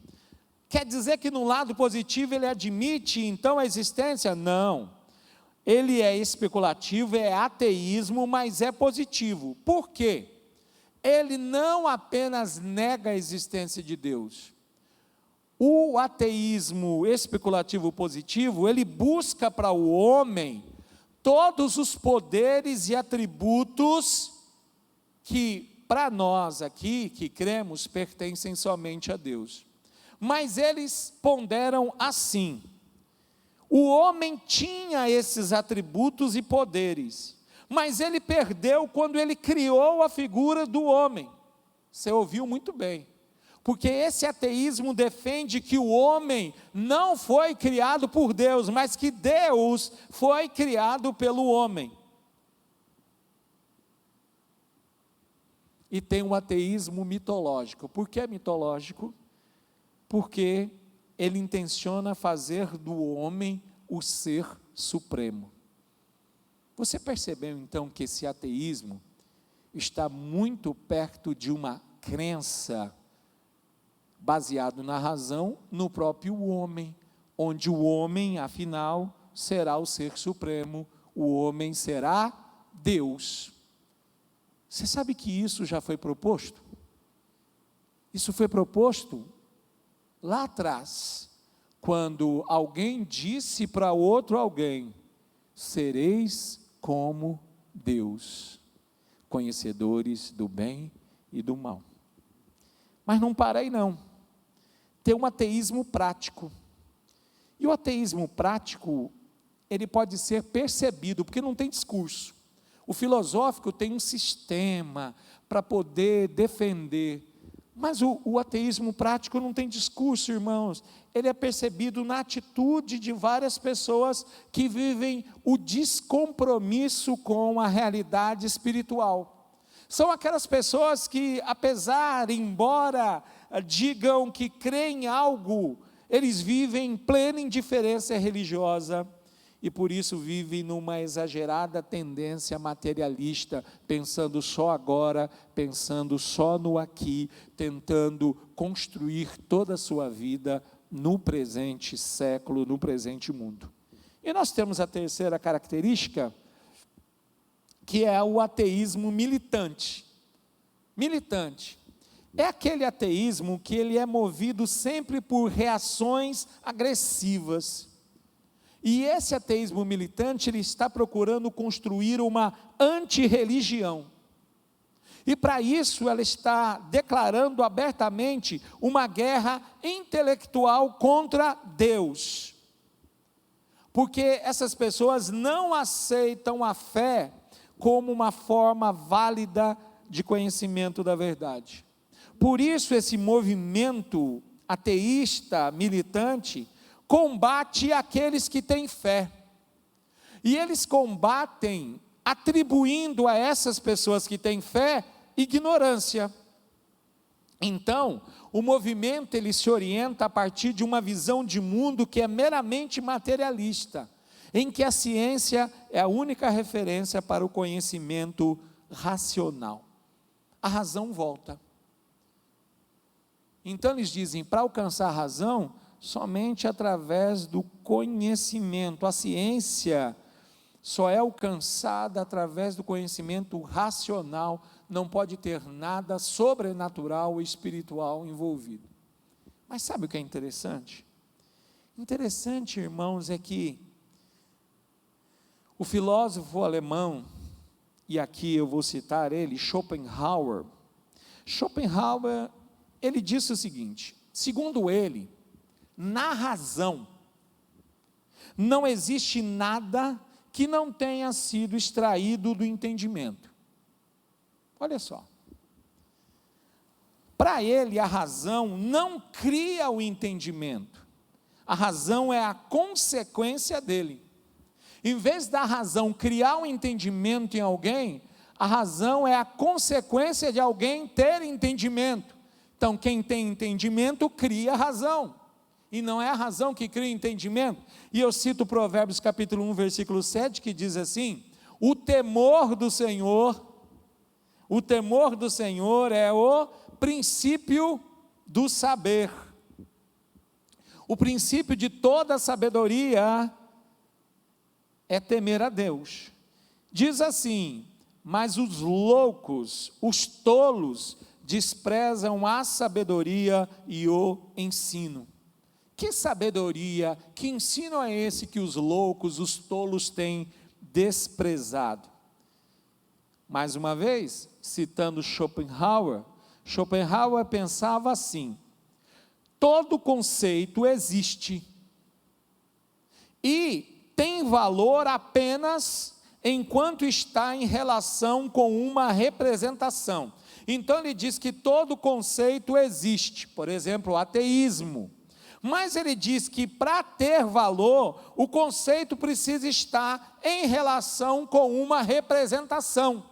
C: Quer dizer que no lado positivo ele admite então a existência? Não. Ele é especulativo, é ateísmo, mas é positivo. Por quê? Ele não apenas nega a existência de Deus. O ateísmo especulativo positivo, ele busca para o homem todos os poderes e atributos que, para nós aqui, que cremos, pertencem somente a Deus. Mas eles ponderam assim: o homem tinha esses atributos e poderes, mas ele perdeu quando ele criou a figura do homem. Você ouviu muito bem, porque esse ateísmo defende que o homem não foi criado por Deus, mas que Deus foi criado pelo homem. E tem um ateísmo mitológico. Por que é mitológico? Porque ele intenciona fazer do homem o ser supremo. Você percebeu então que esse ateísmo está muito perto de uma crença baseado na razão, no próprio homem, onde o homem, afinal, será o ser supremo, o homem será Deus. Você sabe que isso já foi proposto? Isso foi proposto lá atrás, quando alguém disse para outro alguém: sereis como Deus, conhecedores do bem e do mal. Mas não para aí não. Tem um ateísmo prático. E o ateísmo prático, ele pode ser percebido, porque não tem discurso. O filosófico tem um sistema para poder defender, mas o ateísmo prático não tem discurso, irmãos. Ele é percebido na atitude de várias pessoas que vivem o descompromisso com a realidade espiritual. São aquelas pessoas que, embora digam que creem em algo eles vivem em plena indiferença religiosa e por isso vivem numa exagerada tendência materialista, pensando só agora, pensando só no aqui, tentando construir toda a sua vida no presente século, no presente mundo. E nós temos a terceira característica, que é o ateísmo militante. Militante é aquele ateísmo que ele é movido sempre por reações agressivas. E esse ateísmo militante, ele está procurando construir uma antirreligião. E para isso ela está declarando abertamente uma guerra intelectual contra Deus. Porque essas pessoas não aceitam a fé como uma forma válida de conhecimento da verdade. Por isso esse movimento ateísta militante combate aqueles que têm fé. E eles combatem atribuindo a essas pessoas que têm fé ignorância. Então, o movimento ele se orienta a partir de uma visão de mundo que é meramente materialista, em que a ciência é a única referência para o conhecimento racional. A razão volta. Então eles dizem, para alcançar a razão, somente através do conhecimento. A ciência só é alcançada através do conhecimento racional, não pode ter nada sobrenatural ou espiritual envolvido. Mas sabe o que é interessante? Interessante, irmãos, é que o filósofo alemão, e aqui eu vou citar ele, Schopenhauer, ele disse o seguinte, segundo ele, na razão, não existe nada que não tenha sido extraído do entendimento. Olha só. Para ele, a razão não cria o entendimento. A razão é a consequência dele. Em vez da razão criar um entendimento em alguém, a razão é a consequência de alguém ter entendimento. Então, quem tem entendimento cria a razão. E não é a razão que cria entendimento. E eu cito Provérbios capítulo 1, versículo 7, que diz assim, o temor do Senhor é o princípio do saber. O princípio de toda sabedoria é temer a Deus. Diz assim, mas os loucos, os tolos, desprezam a sabedoria e o ensino. Que sabedoria, que ensino é esse que os loucos, os tolos têm desprezado? Mais uma vez, citando Schopenhauer pensava assim, todo conceito existe e tem valor apenas enquanto está em relação com uma representação. Então ele diz que todo conceito existe, por exemplo, o ateísmo. Mas ele diz que para ter valor, o conceito precisa estar em relação com uma representação.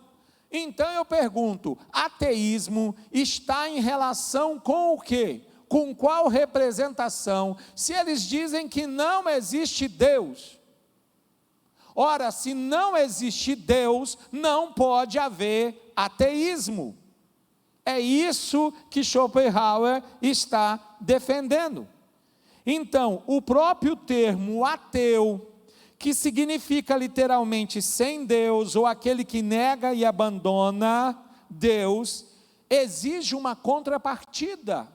C: Então eu pergunto, ateísmo está em relação com o quê? Com qual representação? Se eles dizem que não existe Deus. Ora, se não existe Deus, não pode haver ateísmo. É isso que Schopenhauer está defendendo. Então, o próprio termo ateu, que significa literalmente sem Deus, ou aquele que nega e abandona Deus, exige uma contrapartida.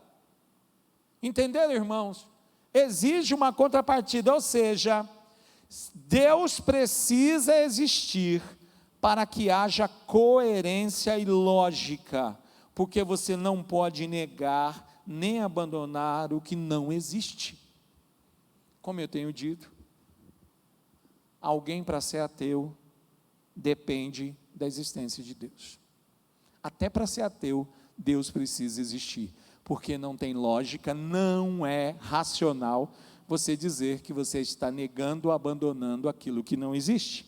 C: Entenderam, irmãos? Exige uma contrapartida, ou seja, Deus precisa existir para que haja coerência e lógica, porque você não pode negar nem abandonar o que não existe. Como eu tenho dito, alguém para ser ateu depende da existência de Deus. Até para ser ateu, Deus precisa existir, porque não tem lógica, não é racional você dizer que você está negando ou abandonando aquilo que não existe.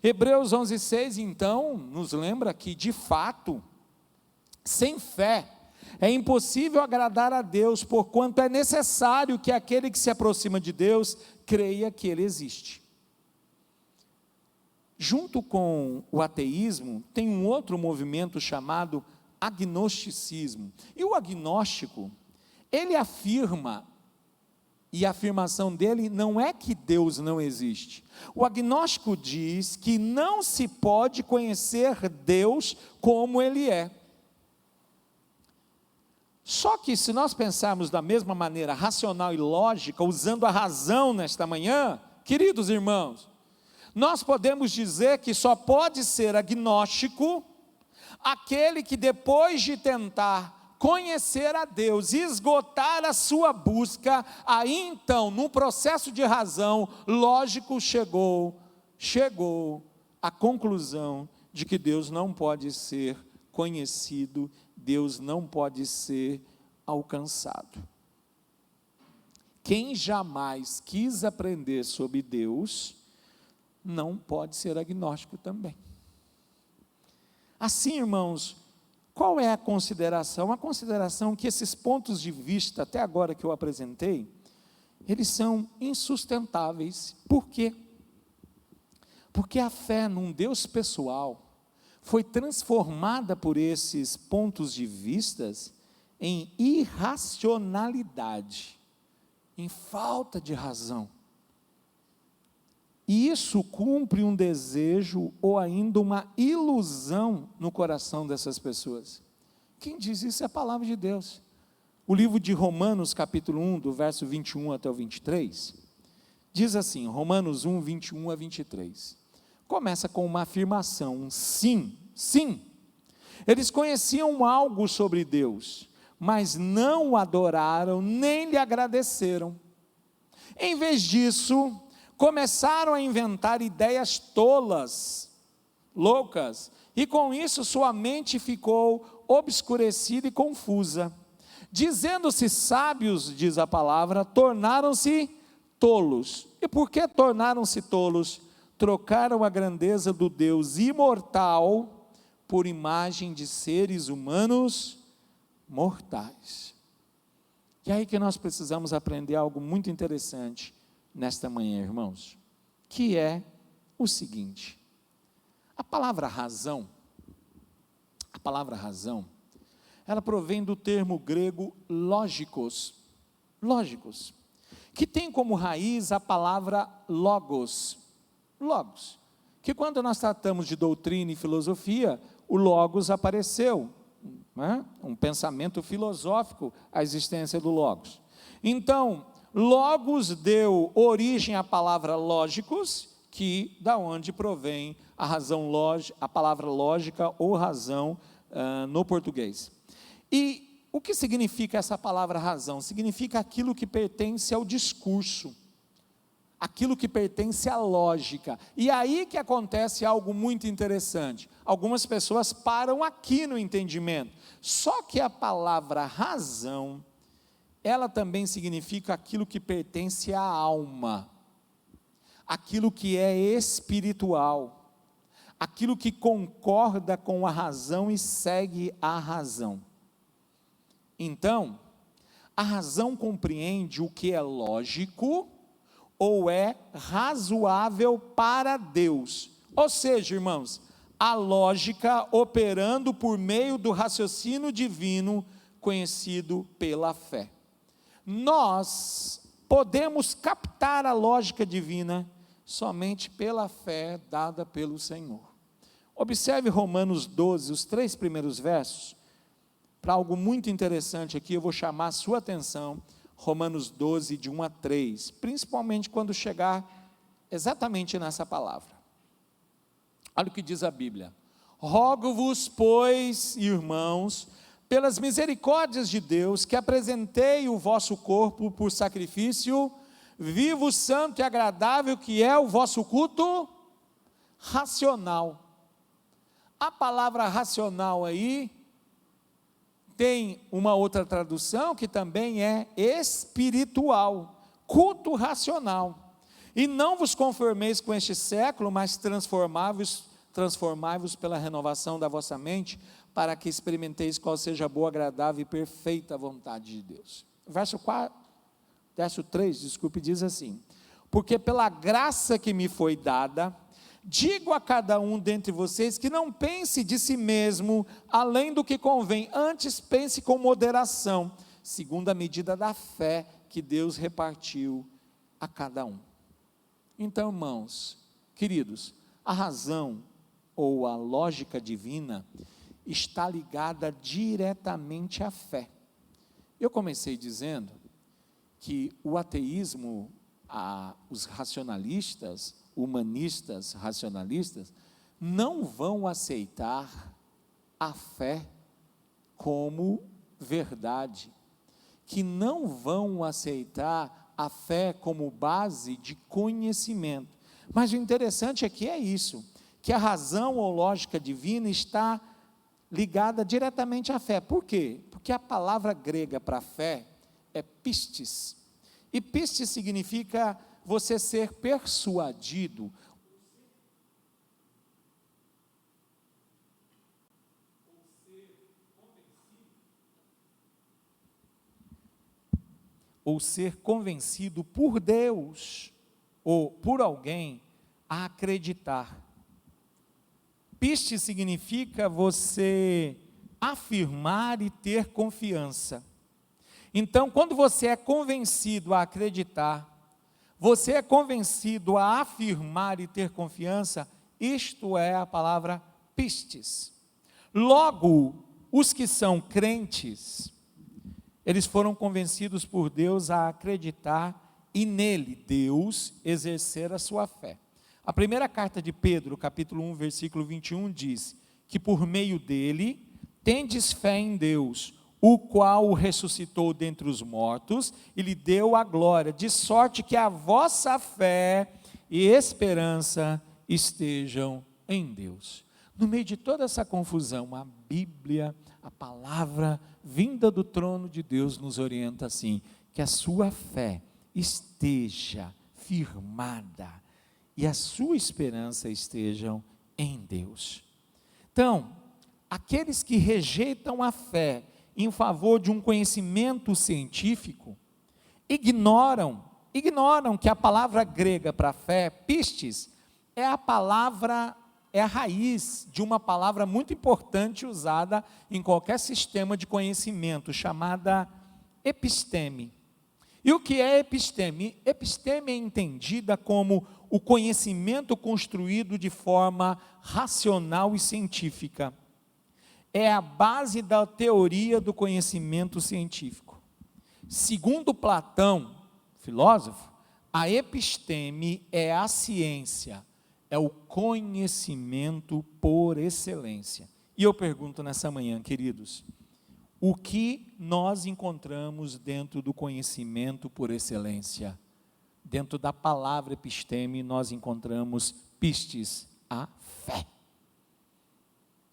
C: Hebreus 11:6, então, nos lembra que, de fato, sem fé, É impossível agradar a Deus, porquanto é necessário que aquele que se aproxima de Deus creia que Ele existe. Junto com o ateísmo, tem um outro movimento chamado agnosticismo. E o agnóstico, ele afirma, e a afirmação dele não é que Deus não existe. O agnóstico diz que não se pode conhecer Deus como Ele é. Só que se nós pensarmos da mesma maneira racional e lógica, usando a razão nesta manhã, queridos irmãos, nós podemos dizer que só pode ser agnóstico aquele que depois de tentar conhecer a Deus, esgotar a sua busca, aí então, num processo de razão, lógico, chegou à conclusão de que Deus não pode ser conhecido, Deus não pode ser alcançado. Quem jamais quis aprender sobre Deus, não pode ser agnóstico também. Assim, irmãos, qual é a consideração? A consideração que esses pontos de vista, até agora que eu apresentei, eles são insustentáveis. Por quê? Porque a fé num Deus pessoal foi transformada por esses pontos de vistas em irracionalidade, em falta de razão. E isso cumpre um desejo ou ainda uma ilusão no coração dessas pessoas. Quem diz isso é a palavra de Deus. O livro de Romanos, capítulo 1, do verso 21 até o 23, diz assim, Romanos 1, 21 a 23. Começa com uma afirmação, um sim, sim. Eles conheciam algo sobre Deus, mas não o adoraram, nem lhe agradeceram. Em vez disso, começaram a inventar ideias tolas, loucas, e com isso sua mente ficou obscurecida e confusa. Dizendo-se sábios, diz a palavra, tornaram-se tolos. E por que tornaram-se tolos? Trocaram a grandeza do Deus imortal por imagem de seres humanos mortais. E aí que nós precisamos aprender algo muito interessante nesta manhã, irmãos, que é o seguinte: a palavra razão, ela provém do termo grego lógicos, que tem como raiz a palavra logos, que quando nós tratamos de doutrina e filosofia, o logos apareceu, né? Um pensamento filosófico, a existência do logos. Então, logos deu origem à palavra lógicos, que da onde provém a razão lógica, a palavra lógica ou razão no português. E o que significa essa palavra razão? Significa aquilo que pertence ao discurso, aquilo que pertence à lógica. E aí que acontece algo muito interessante. Algumas pessoas param aqui no entendimento. Só que a palavra razão, ela também significa aquilo que pertence à alma, aquilo que é espiritual, aquilo que concorda com a razão e segue a razão. Então, a razão compreende o que é lógico ou é razoável para Deus. Ou seja, irmãos, a lógica operando por meio do raciocínio divino conhecido pela fé. Nós podemos captar a lógica divina somente pela fé dada pelo Senhor. Observe Romanos 12, os 3 primeiros versos, para algo muito interessante aqui, eu vou chamar a sua atenção, Romanos 12, de 1 a 3, principalmente quando chegar exatamente nessa palavra. Olha o que diz a Bíblia: rogo-vos, pois, irmãos, pelas misericórdias de Deus, que apresentei o vosso corpo por sacrifício vivo, santo e agradável, que é o vosso culto racional. A palavra racional aí tem uma outra tradução que também é espiritual, culto racional. E não vos conformeis com este século, mas transformai-vos pela renovação da vossa mente, para que experimenteis qual seja a boa, agradável e perfeita vontade de Deus. Verso 3, desculpe, diz assim: porque pela graça que me foi dada, digo a cada um dentre vocês que não pense de si mesmo além do que convém, antes pense com moderação, segundo a medida da fé que Deus repartiu a cada um. Então, irmãos, queridos, a razão ou a lógica divina está ligada diretamente à fé. Eu comecei dizendo que o ateísmo, os racionalistas, humanistas racionalistas, não vão aceitar a fé como verdade, que não vão aceitar a fé como base de conhecimento. Mas o interessante é que é isso, que a razão ou lógica divina está ligada diretamente à fé. Por quê? Porque a palavra grega para fé é pistis, e pistis significa você ser persuadido, ou ser convencido por Deus, ou por alguém, a acreditar. Piste significa você afirmar e ter confiança. Então, quando você é convencido a acreditar, você é convencido a afirmar e ter confiança, isto é a palavra pistis. Logo, os que são crentes, eles foram convencidos por Deus a acreditar e nele, Deus, exercer a sua fé. A primeira carta de Pedro, capítulo 1, versículo 21, diz que por meio dele, tendes fé em Deus, o qual o ressuscitou dentre os mortos e lhe deu a glória, de sorte que a vossa fé e esperança estejam em Deus. No meio de toda essa confusão, a Bíblia, a palavra vinda do trono de Deus nos orienta assim, que a sua fé esteja firmada e a sua esperança estejam em Deus. Então, aqueles que rejeitam a fé em favor de um conhecimento científico, ignoram que a palavra grega para fé, pistis, é a raiz de uma palavra muito importante usada em qualquer sistema de conhecimento, chamada episteme. E o que é episteme? Episteme é entendida como o conhecimento construído de forma racional e científica. É a base da teoria do conhecimento científico. Segundo Platão, filósofo, a episteme é a ciência, é o conhecimento por excelência. E eu pergunto nessa manhã, queridos, o que nós encontramos dentro do conhecimento por excelência? Dentro da palavra episteme, nós encontramos pistis, a fé.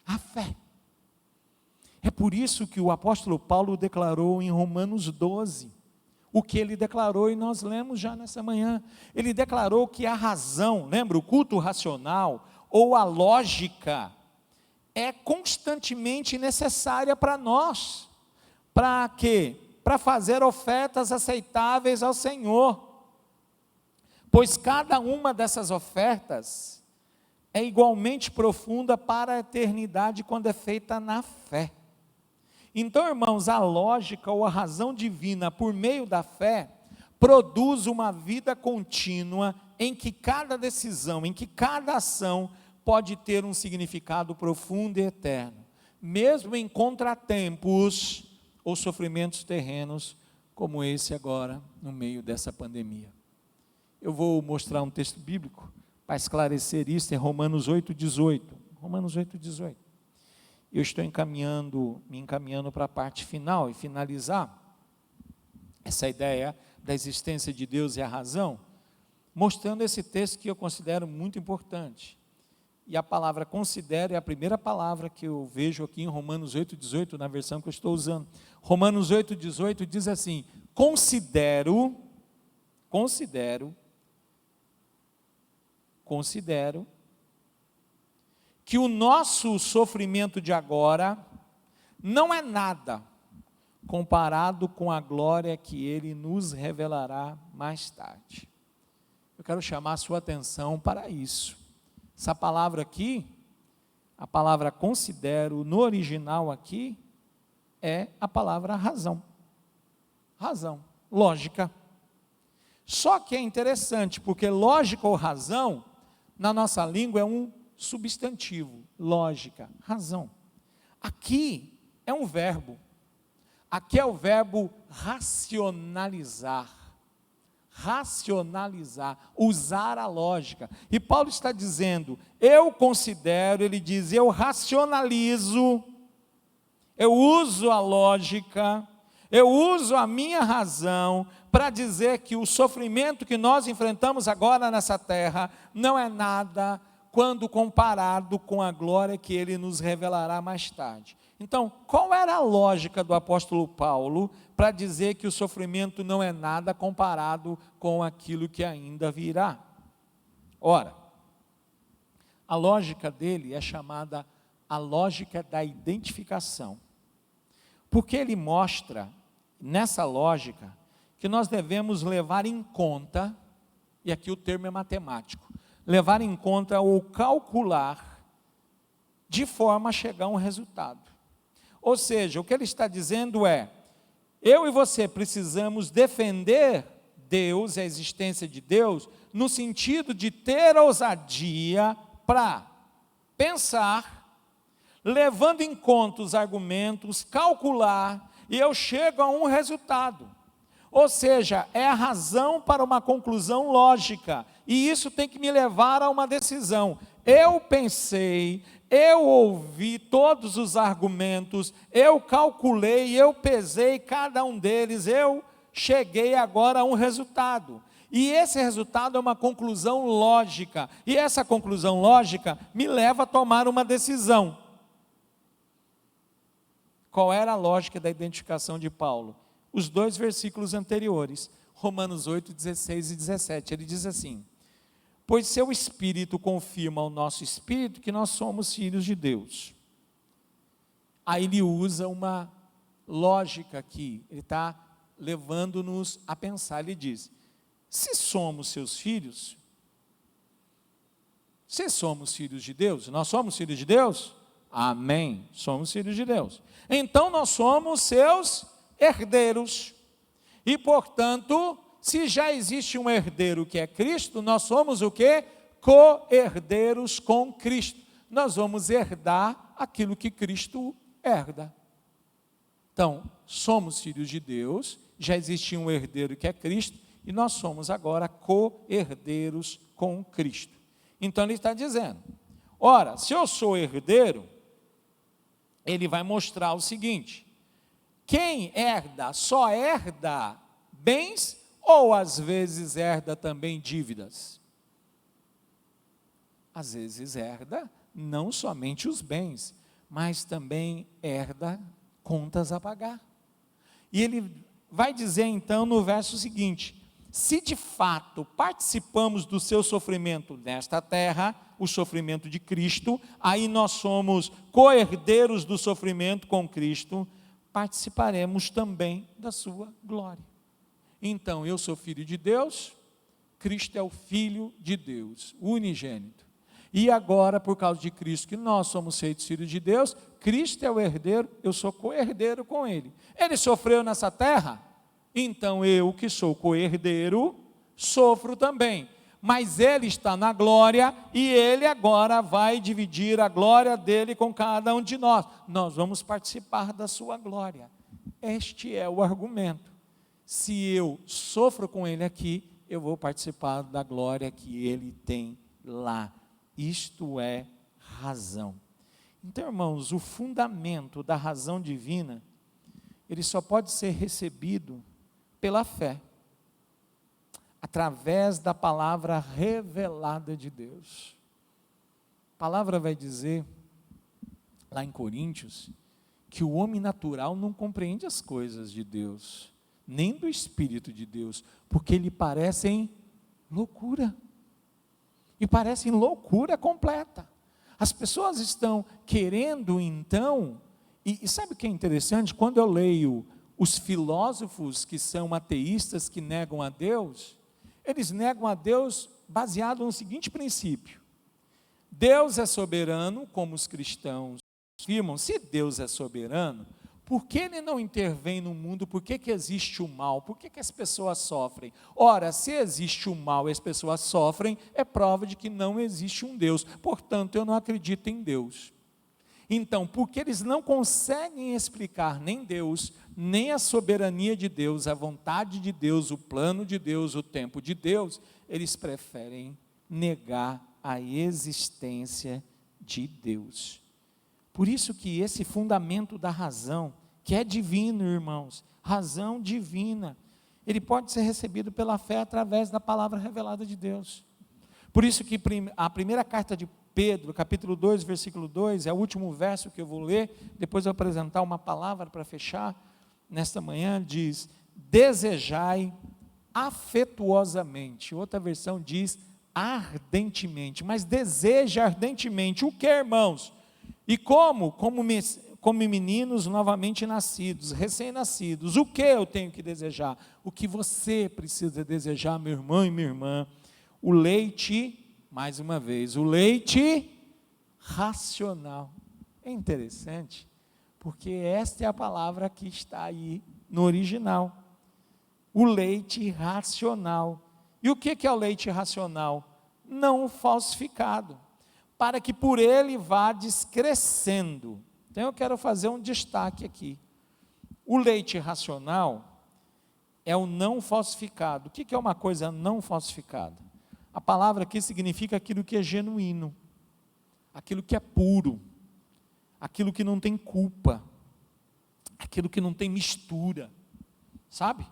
C: A fé. É por isso que o apóstolo Paulo declarou em Romanos 12, o que ele declarou e nós lemos já nessa manhã. Ele declarou que a razão, lembra, o culto racional ou a lógica é constantemente necessária para nós. Para quê? Para fazer ofertas aceitáveis ao Senhor. Pois cada uma dessas ofertas é igualmente profunda para a eternidade quando é feita na fé. Então, irmãos, a lógica ou a razão divina por meio da fé produz uma vida contínua em que cada decisão, em que cada ação pode ter um significado profundo e eterno, mesmo em contratempos ou sofrimentos terrenos como esse agora no meio dessa pandemia. Eu vou mostrar um texto bíblico para esclarecer isso, é Romanos 8,18. Romanos 8,18. Eu estou me encaminhando para a parte final e finalizar essa ideia da existência de Deus e a razão, mostrando esse texto que eu considero muito importante. E a palavra considero é a primeira palavra que eu vejo aqui em Romanos 8,18, na versão que eu estou usando. Romanos 8,18 diz assim: considero que o nosso sofrimento de agora não é nada comparado com a glória que Ele nos revelará mais tarde. Eu quero chamar a sua atenção para isso. Essa palavra aqui, a palavra considero, no original aqui, é a palavra razão. Razão, lógica. Só que é interessante, porque lógica ou razão, na nossa língua é um substantivo, lógica, razão. Aqui é um verbo. Aqui é o verbo racionalizar. Racionalizar, usar a lógica. E Paulo está dizendo, eu considero, ele diz, eu racionalizo, eu uso a lógica, eu uso a minha razão para dizer que o sofrimento que nós enfrentamos agora nessa terra não é nada quando comparado com a glória que Ele nos revelará mais tarde. Então, qual era a lógica do apóstolo Paulo para dizer que o sofrimento não é nada comparado com aquilo que ainda virá? Ora, a lógica dele é chamada a lógica da identificação, porque ele mostra, nessa lógica, que nós devemos levar em conta, e aqui o termo é matemático, levar em conta ou calcular, de forma a chegar a um resultado. Ou seja, o que ele está dizendo é, eu e você precisamos defender Deus, a existência de Deus, no sentido de ter ousadia para pensar, levando em conta os argumentos, calcular, e eu chego a um resultado. Ou seja, é a razão para uma conclusão lógica, e isso tem que me levar a uma decisão. Eu pensei, eu ouvi todos os argumentos, eu calculei, eu pesei cada um deles, eu cheguei agora a um resultado. E esse resultado é uma conclusão lógica, e essa conclusão lógica me leva a tomar uma decisão. Qual era a lógica da identificação de Paulo? Os dois versículos anteriores, Romanos 8, 16 e 17, ele diz assim, pois seu Espírito confirma ao nosso Espírito que nós somos filhos de Deus. Aí ele usa uma lógica aqui, ele está levando-nos a pensar, ele diz, se somos seus filhos, se somos filhos de Deus, nós somos filhos de Deus? Amém, somos filhos de Deus. Então nós somos seus herdeiros, e portanto, se já existe um herdeiro que é Cristo, nós somos o quê? Co-herdeiros com Cristo. Nós vamos herdar aquilo que Cristo herda. Então, somos filhos de Deus, já existia um herdeiro que é Cristo, e nós somos agora co-herdeiros com Cristo. Então ele está dizendo, ora, se eu sou herdeiro, ele vai mostrar o seguinte, quem herda, só herda bens, ou às vezes herda também dívidas? Às vezes herda não somente os bens, mas também herda contas a pagar. E ele vai dizer então no verso seguinte, se de fato participamos do seu sofrimento nesta terra, o sofrimento de Cristo, aí nós somos co-herdeiros do sofrimento com Cristo, participaremos também da sua glória. Então, eu sou filho de Deus, Cristo é o Filho de Deus, o unigênito. E agora, por causa de Cristo, que nós somos feitos filhos de Deus, Cristo é o herdeiro, eu sou co-herdeiro com Ele. Ele sofreu nessa terra, então eu que sou co-herdeiro, sofro também. Mas Ele está na glória, e Ele agora vai dividir a glória dEle com cada um de nós. Nós vamos participar da sua glória. Este é o argumento. Se eu sofro com Ele aqui, eu vou participar da glória que Ele tem lá. Isto é razão. Então, irmãos, o fundamento da razão divina, ele só pode ser recebido pela fé, através da palavra revelada de Deus. A palavra vai dizer, lá em Coríntios, que o homem natural não compreende as coisas de Deus, nem do Espírito de Deus, porque lhe parecem loucura. E parecem loucura completa. As pessoas estão querendo, então, E sabe o que é interessante? Quando eu leio os filósofos que são ateístas, que negam a Deus, eles negam a Deus baseado no seguinte princípio: Deus é soberano, como os cristãos afirmam. Se Deus é soberano, por que Ele não intervém no mundo? Por que existe o mal? Por que as pessoas sofrem? Ora, se existe o mal e as pessoas sofrem, é prova de que não existe um Deus. Portanto, eu não acredito em Deus. Então, porque eles não conseguem explicar nem Deus, nem a soberania de Deus, a vontade de Deus, o plano de Deus, o tempo de Deus, eles preferem negar a existência de Deus. Por isso que esse fundamento da razão, que é divino, irmãos, razão divina, ele pode ser recebido pela fé através da palavra revelada de Deus. Por isso que a primeira carta de Pedro, capítulo 2, versículo 2, é o último verso que eu vou ler, depois eu apresentar uma palavra para fechar, nesta manhã, diz: desejai afetuosamente. Outra versão diz ardentemente, mas deseja ardentemente. O que, irmãos? E como? Como meninos novamente nascidos, recém-nascidos. O que eu tenho que desejar? O que você precisa desejar, meu irmão e minha irmã? O leite, mais uma vez, o leite racional. É interessante, porque esta é a palavra que está aí no original. O leite racional. E o que é o leite racional? Não falsificado, para que por ele vá descrescendo. Então eu quero fazer um destaque aqui. O leite racional é o não falsificado. O que é uma coisa não falsificada? A palavra aqui significa aquilo que é genuíno, aquilo que é puro, aquilo que não tem culpa, aquilo que não tem mistura, sabe?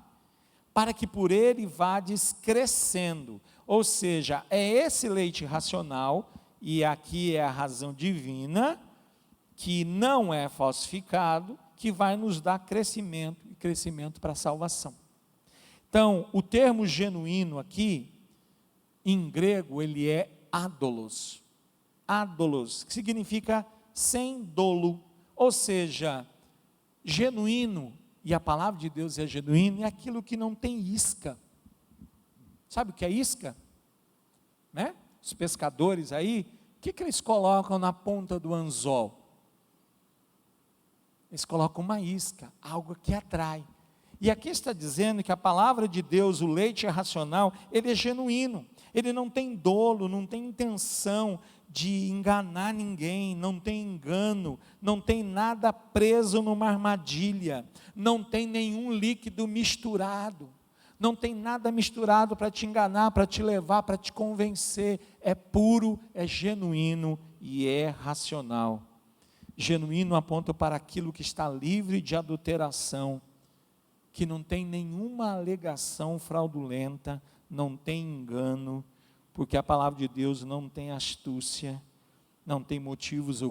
C: Para que por ele vá descrescendo. Ou seja, é esse leite racional, e aqui é a razão divina, que não é falsificado, que vai nos dar crescimento, e crescimento para a salvação. Então, o termo genuíno aqui, em grego, ele é adolos. Adolos, que significa sem dolo, ou seja, genuíno, e a palavra de Deus é genuína, é aquilo que não tem isca. Sabe o que é isca? Né? Os pescadores aí, o que eles colocam na ponta do anzol? Eles colocam uma isca, algo que atrai. E aqui está dizendo que a palavra de Deus, o leite racional, ele é genuíno, ele não tem dolo, não tem intenção de enganar ninguém, não tem engano, não tem nada preso numa armadilha, não tem nenhum líquido misturado, não tem nada misturado para te enganar, para te levar, para te convencer. É puro, é genuíno e é racional. Genuíno aponta para aquilo que está livre de adulteração, que não tem nenhuma alegação fraudulenta, não tem engano, porque a palavra de Deus não tem astúcia, não tem motivos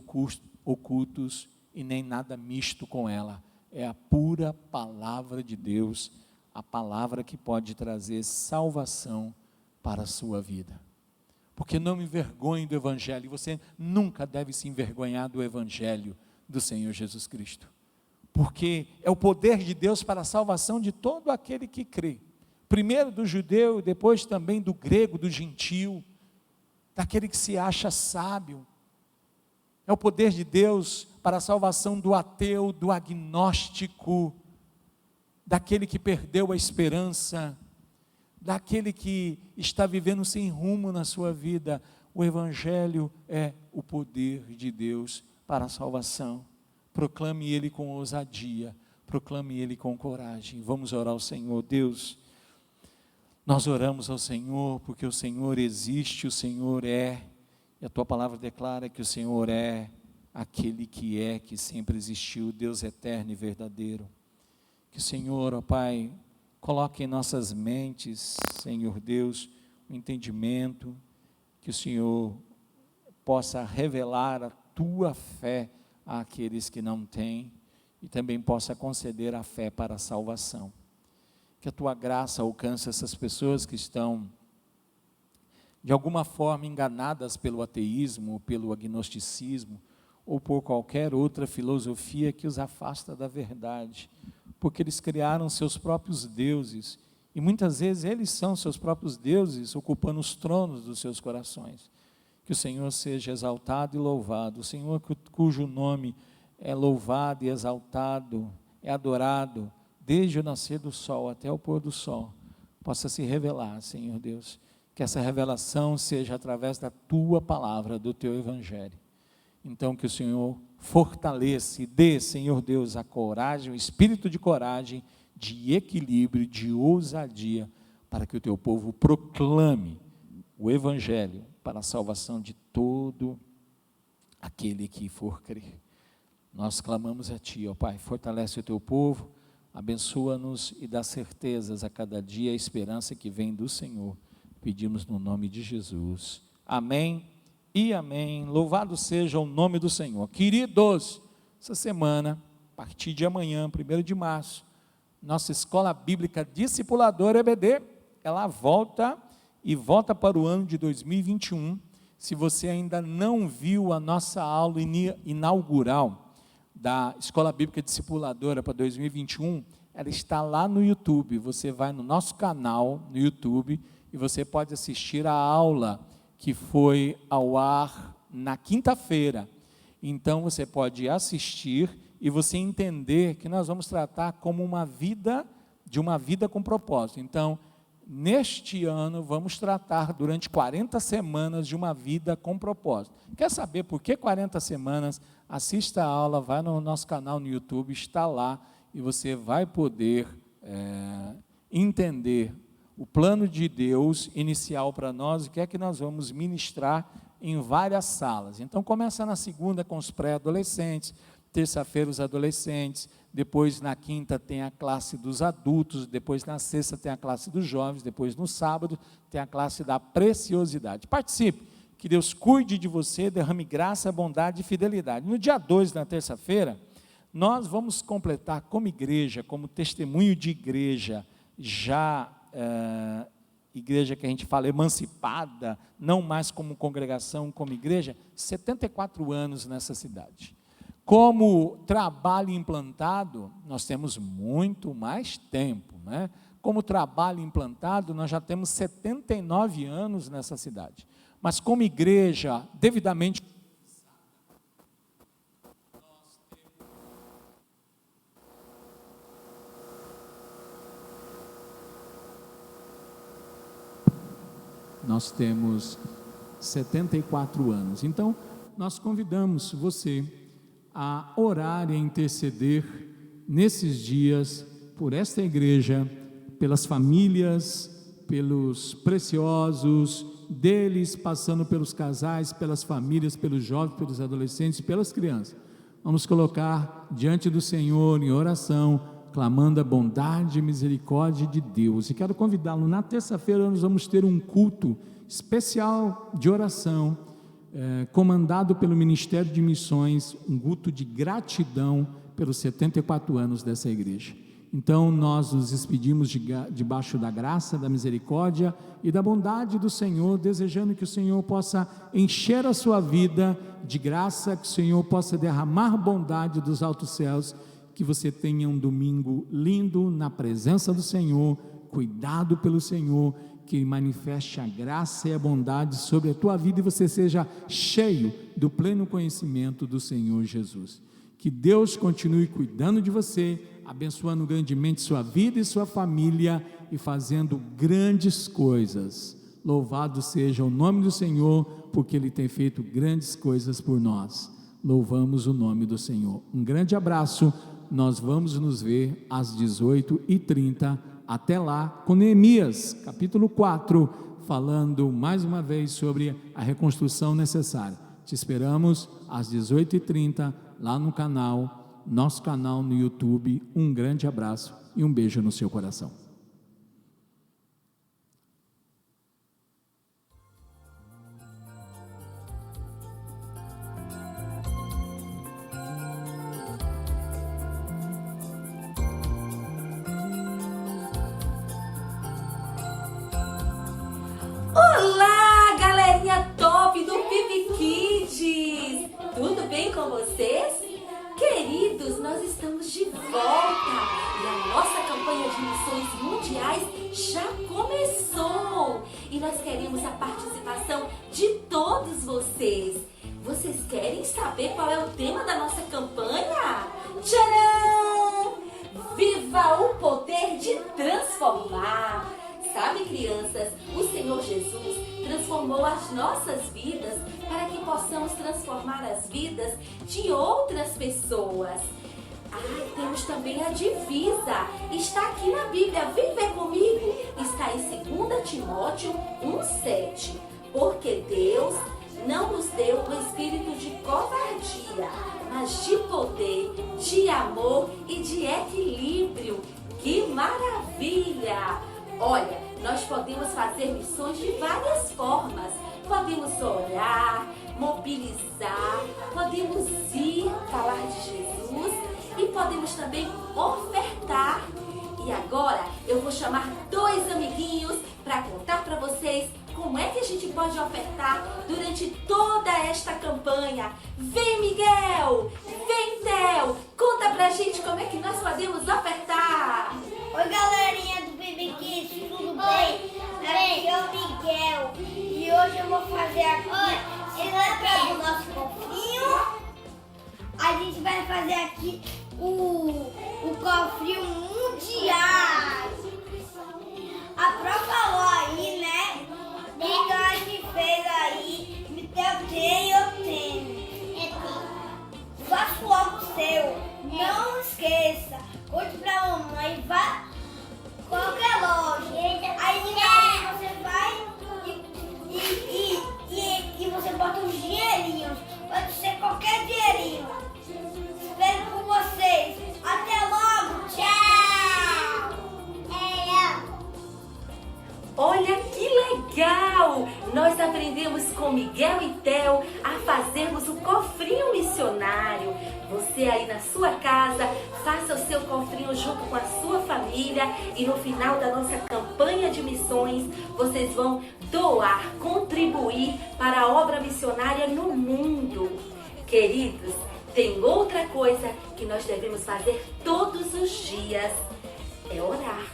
C: ocultos e nem nada misto com ela. É a pura palavra de Deus, a palavra que pode trazer salvação para a sua vida. Porque não me envergonhe do Evangelho, e você nunca deve se envergonhar do Evangelho do Senhor Jesus Cristo, porque é o poder de Deus para a salvação de todo aquele que crê, primeiro do judeu, depois também do grego, do gentil, daquele que se acha sábio. É o poder de Deus para a salvação do ateu, do agnóstico, daquele que perdeu a esperança, daquele que está vivendo sem rumo na sua vida. O Evangelho é o poder de Deus para a salvação. Proclame ele com ousadia, proclame ele com coragem. Vamos orar ao Senhor. Deus, nós oramos ao Senhor porque o Senhor existe, o Senhor é, e a tua palavra declara que o Senhor é aquele que sempre existiu, Deus eterno e verdadeiro. Que o Senhor, ó Pai, coloque em nossas mentes, Senhor Deus, o entendimento, que o Senhor possa revelar a tua fé àqueles que não têm, e também possa conceder a fé para a salvação. Que a tua graça alcance essas pessoas que estão, de alguma forma, enganadas pelo ateísmo, pelo agnosticismo, ou por qualquer outra filosofia que os afasta da verdade, porque eles criaram seus próprios deuses, e muitas vezes eles são seus próprios deuses, ocupando os tronos dos seus corações. Que o Senhor seja exaltado e louvado, o Senhor cujo nome é louvado e exaltado, é adorado, desde o nascer do sol até o pôr do sol, possa se revelar, Senhor Deus, que essa revelação seja através da Tua palavra, do Teu Evangelho. Então que o Senhor fortaleça e dê, Senhor Deus, a coragem, o espírito de coragem, de equilíbrio, de ousadia, para que o Teu povo proclame o Evangelho para a salvação de todo aquele que for crer. Nós clamamos a Ti, ó Pai, fortalece o Teu povo, abençoa-nos e dá certezas a cada dia, a esperança que vem do Senhor. Pedimos no nome de Jesus. Amém e amém. Louvado seja o nome do Senhor. Queridos, essa semana, a partir de amanhã, 1º de março, nossa Escola Bíblica Discipuladora EBD, ela volta para o ano de 2021. Se você ainda não viu a nossa aula inaugural da Escola Bíblica Discipuladora para 2021, ela está lá no YouTube. Você vai no nosso canal no YouTube e você pode assistir a aula que foi ao ar na quinta-feira. Então você pode assistir e você entender que nós vamos tratar como uma vida com propósito. Então, neste ano, vamos tratar durante 40 semanas de uma vida com propósito. Quer saber por que 40 semanas? Assista a aula, vai no nosso canal no YouTube, está lá, e você vai poder entender o plano de Deus inicial para nós, o que é que nós vamos ministrar em várias salas. Então, começa na segunda com os pré-adolescentes, terça-feira os adolescentes, depois na quinta tem a classe dos adultos, depois na sexta tem a classe dos jovens, depois no sábado tem a classe da preciosidade. Participe, que Deus cuide de você, derrame graça, bondade e fidelidade. No dia 2, na terça-feira, nós vamos completar como igreja, como testemunho de igreja, igreja que a gente fala emancipada, não mais como congregação, como igreja, 74 anos nessa cidade. Como trabalho implantado, nós temos muito mais tempo, né? Como trabalho implantado, nós já temos 79 anos nessa cidade. Mas como igreja devidamente nós temos 74 anos. Então, nós convidamos você a orar e a interceder nesses dias por esta igreja, pelas famílias, pelos preciosos, deles, passando pelos casais, pelas famílias, pelos jovens, pelos adolescentes, pelas crianças. Vamos colocar diante do Senhor em oração, clamando a bondade e misericórdia de Deus. E quero convidá-lo, na terça-feira nós vamos ter um culto especial de oração, comandado pelo Ministério de Missões, um culto de gratidão pelos 74 anos dessa igreja. Então nós nos despedimos debaixo da graça, da misericórdia e da bondade do Senhor, desejando que o Senhor possa encher a sua vida de graça, que o Senhor possa derramar bondade dos altos céus, que você tenha um domingo lindo na presença do Senhor, cuidado pelo Senhor, que manifeste a graça e a bondade sobre a tua vida e você seja cheio do pleno conhecimento do Senhor Jesus. Que Deus continue cuidando de você, abençoando grandemente sua vida e sua família e fazendo grandes coisas. Louvado seja o nome do Senhor, porque Ele tem feito grandes coisas por nós. Louvamos o nome do Senhor. Um grande abraço, nós vamos nos ver às 18h30, até lá, com Neemias, capítulo 4, falando mais uma vez sobre a reconstrução necessária. Te esperamos às 18h30, lá no canal, nosso canal no YouTube. Um grande abraço e um beijo no seu coração.
E: Olá, galerinha top do Pipi Kids! Tudo bem com volta e a nossa campanha de missões mundiais já começou e nós queremos a participação de todos vocês. Vocês querem saber qual é o tema da nossa campanha? Tcharam! Viva o poder de transformar! Sabe, crianças, o Senhor Jesus transformou as nossas vidas para que possamos transformar as vidas de outras pessoas. Temos também a divisa. Está aqui na Bíblia. Vem ver comigo. Está em 2 Timóteo 1,7. Porque Deus não nos deu um espírito de covardia, mas de poder, de amor e de equilíbrio. Que maravilha! Olha, nós podemos fazer missões de várias formas. Podemos orar, mobilizar, podemos ir falar de Jesus e podemos também ofertar. E agora eu vou chamar 2 amiguinhos para contar para vocês como é que a gente pode ofertar durante toda esta campanha. Vem, Miguel! Vem, Theo! Conta pra gente como é que nós podemos ofertar.
F: Oi, galerinha do Baby Kids, tudo bem? Aqui é o Miguel e hoje eu vou fazer aqui. Você vai pegar o nosso cofrinho. A gente vai fazer aqui o cofrinho mundial. A Pro falou aí, né? Então a gente fez aí. Me deu eu tenho. Faça logo o seu. Não esqueça. Conte pra mamãe. Vá qualquer loja. Aí você vai e você bota uns dinheirinhos. Pode ser qualquer dinheirinho. Espero por vocês. Até logo. Tchau.
E: Olha que legal! Nós aprendemos com Miguel e Theo a fazermos o cofrinho missionário. Você aí na sua casa, faça o seu cofrinho junto com a sua família e no final da nossa campanha de missões, vocês vão doar, contribuir para a obra missionária no mundo. Queridos, tem outra coisa que nós devemos fazer todos os dias, é orar.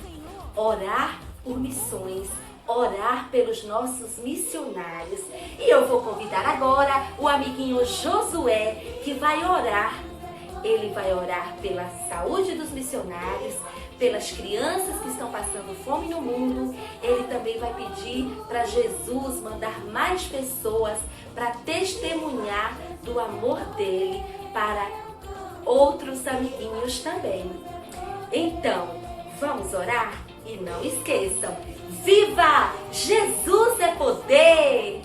E: Orar por missões, orar pelos nossos missionários. E eu vou convidar agora o amiguinho Josué, que vai orar. Ele vai orar pela saúde dos missionários, pelas crianças que estão passando fome no mundo. Ele também vai pedir para Jesus mandar mais pessoas para testemunhar do amor dele para outros amiguinhos também. Então, vamos orar? E não esqueçam, viva! Jesus é poder!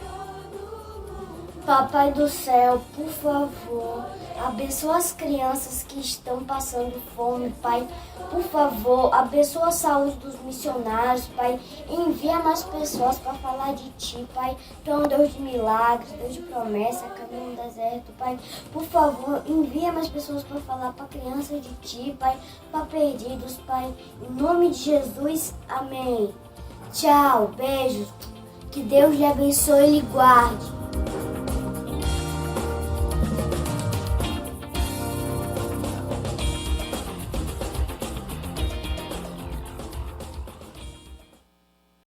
G: Papai do céu, por favor, abençoa as crianças que estão passando fome, Pai. Por favor, abençoa a saúde dos missionários, Pai. Envia mais pessoas para falar de Ti, Pai. Tu é um Deus de milagres, Deus de promessa, caminho no deserto, Pai. Por favor, envia mais pessoas para falar para crianças de Ti, Pai. Para perdidos, Pai. Em nome de Jesus, amém. Tchau, beijos. Que Deus lhe abençoe e lhe guarde.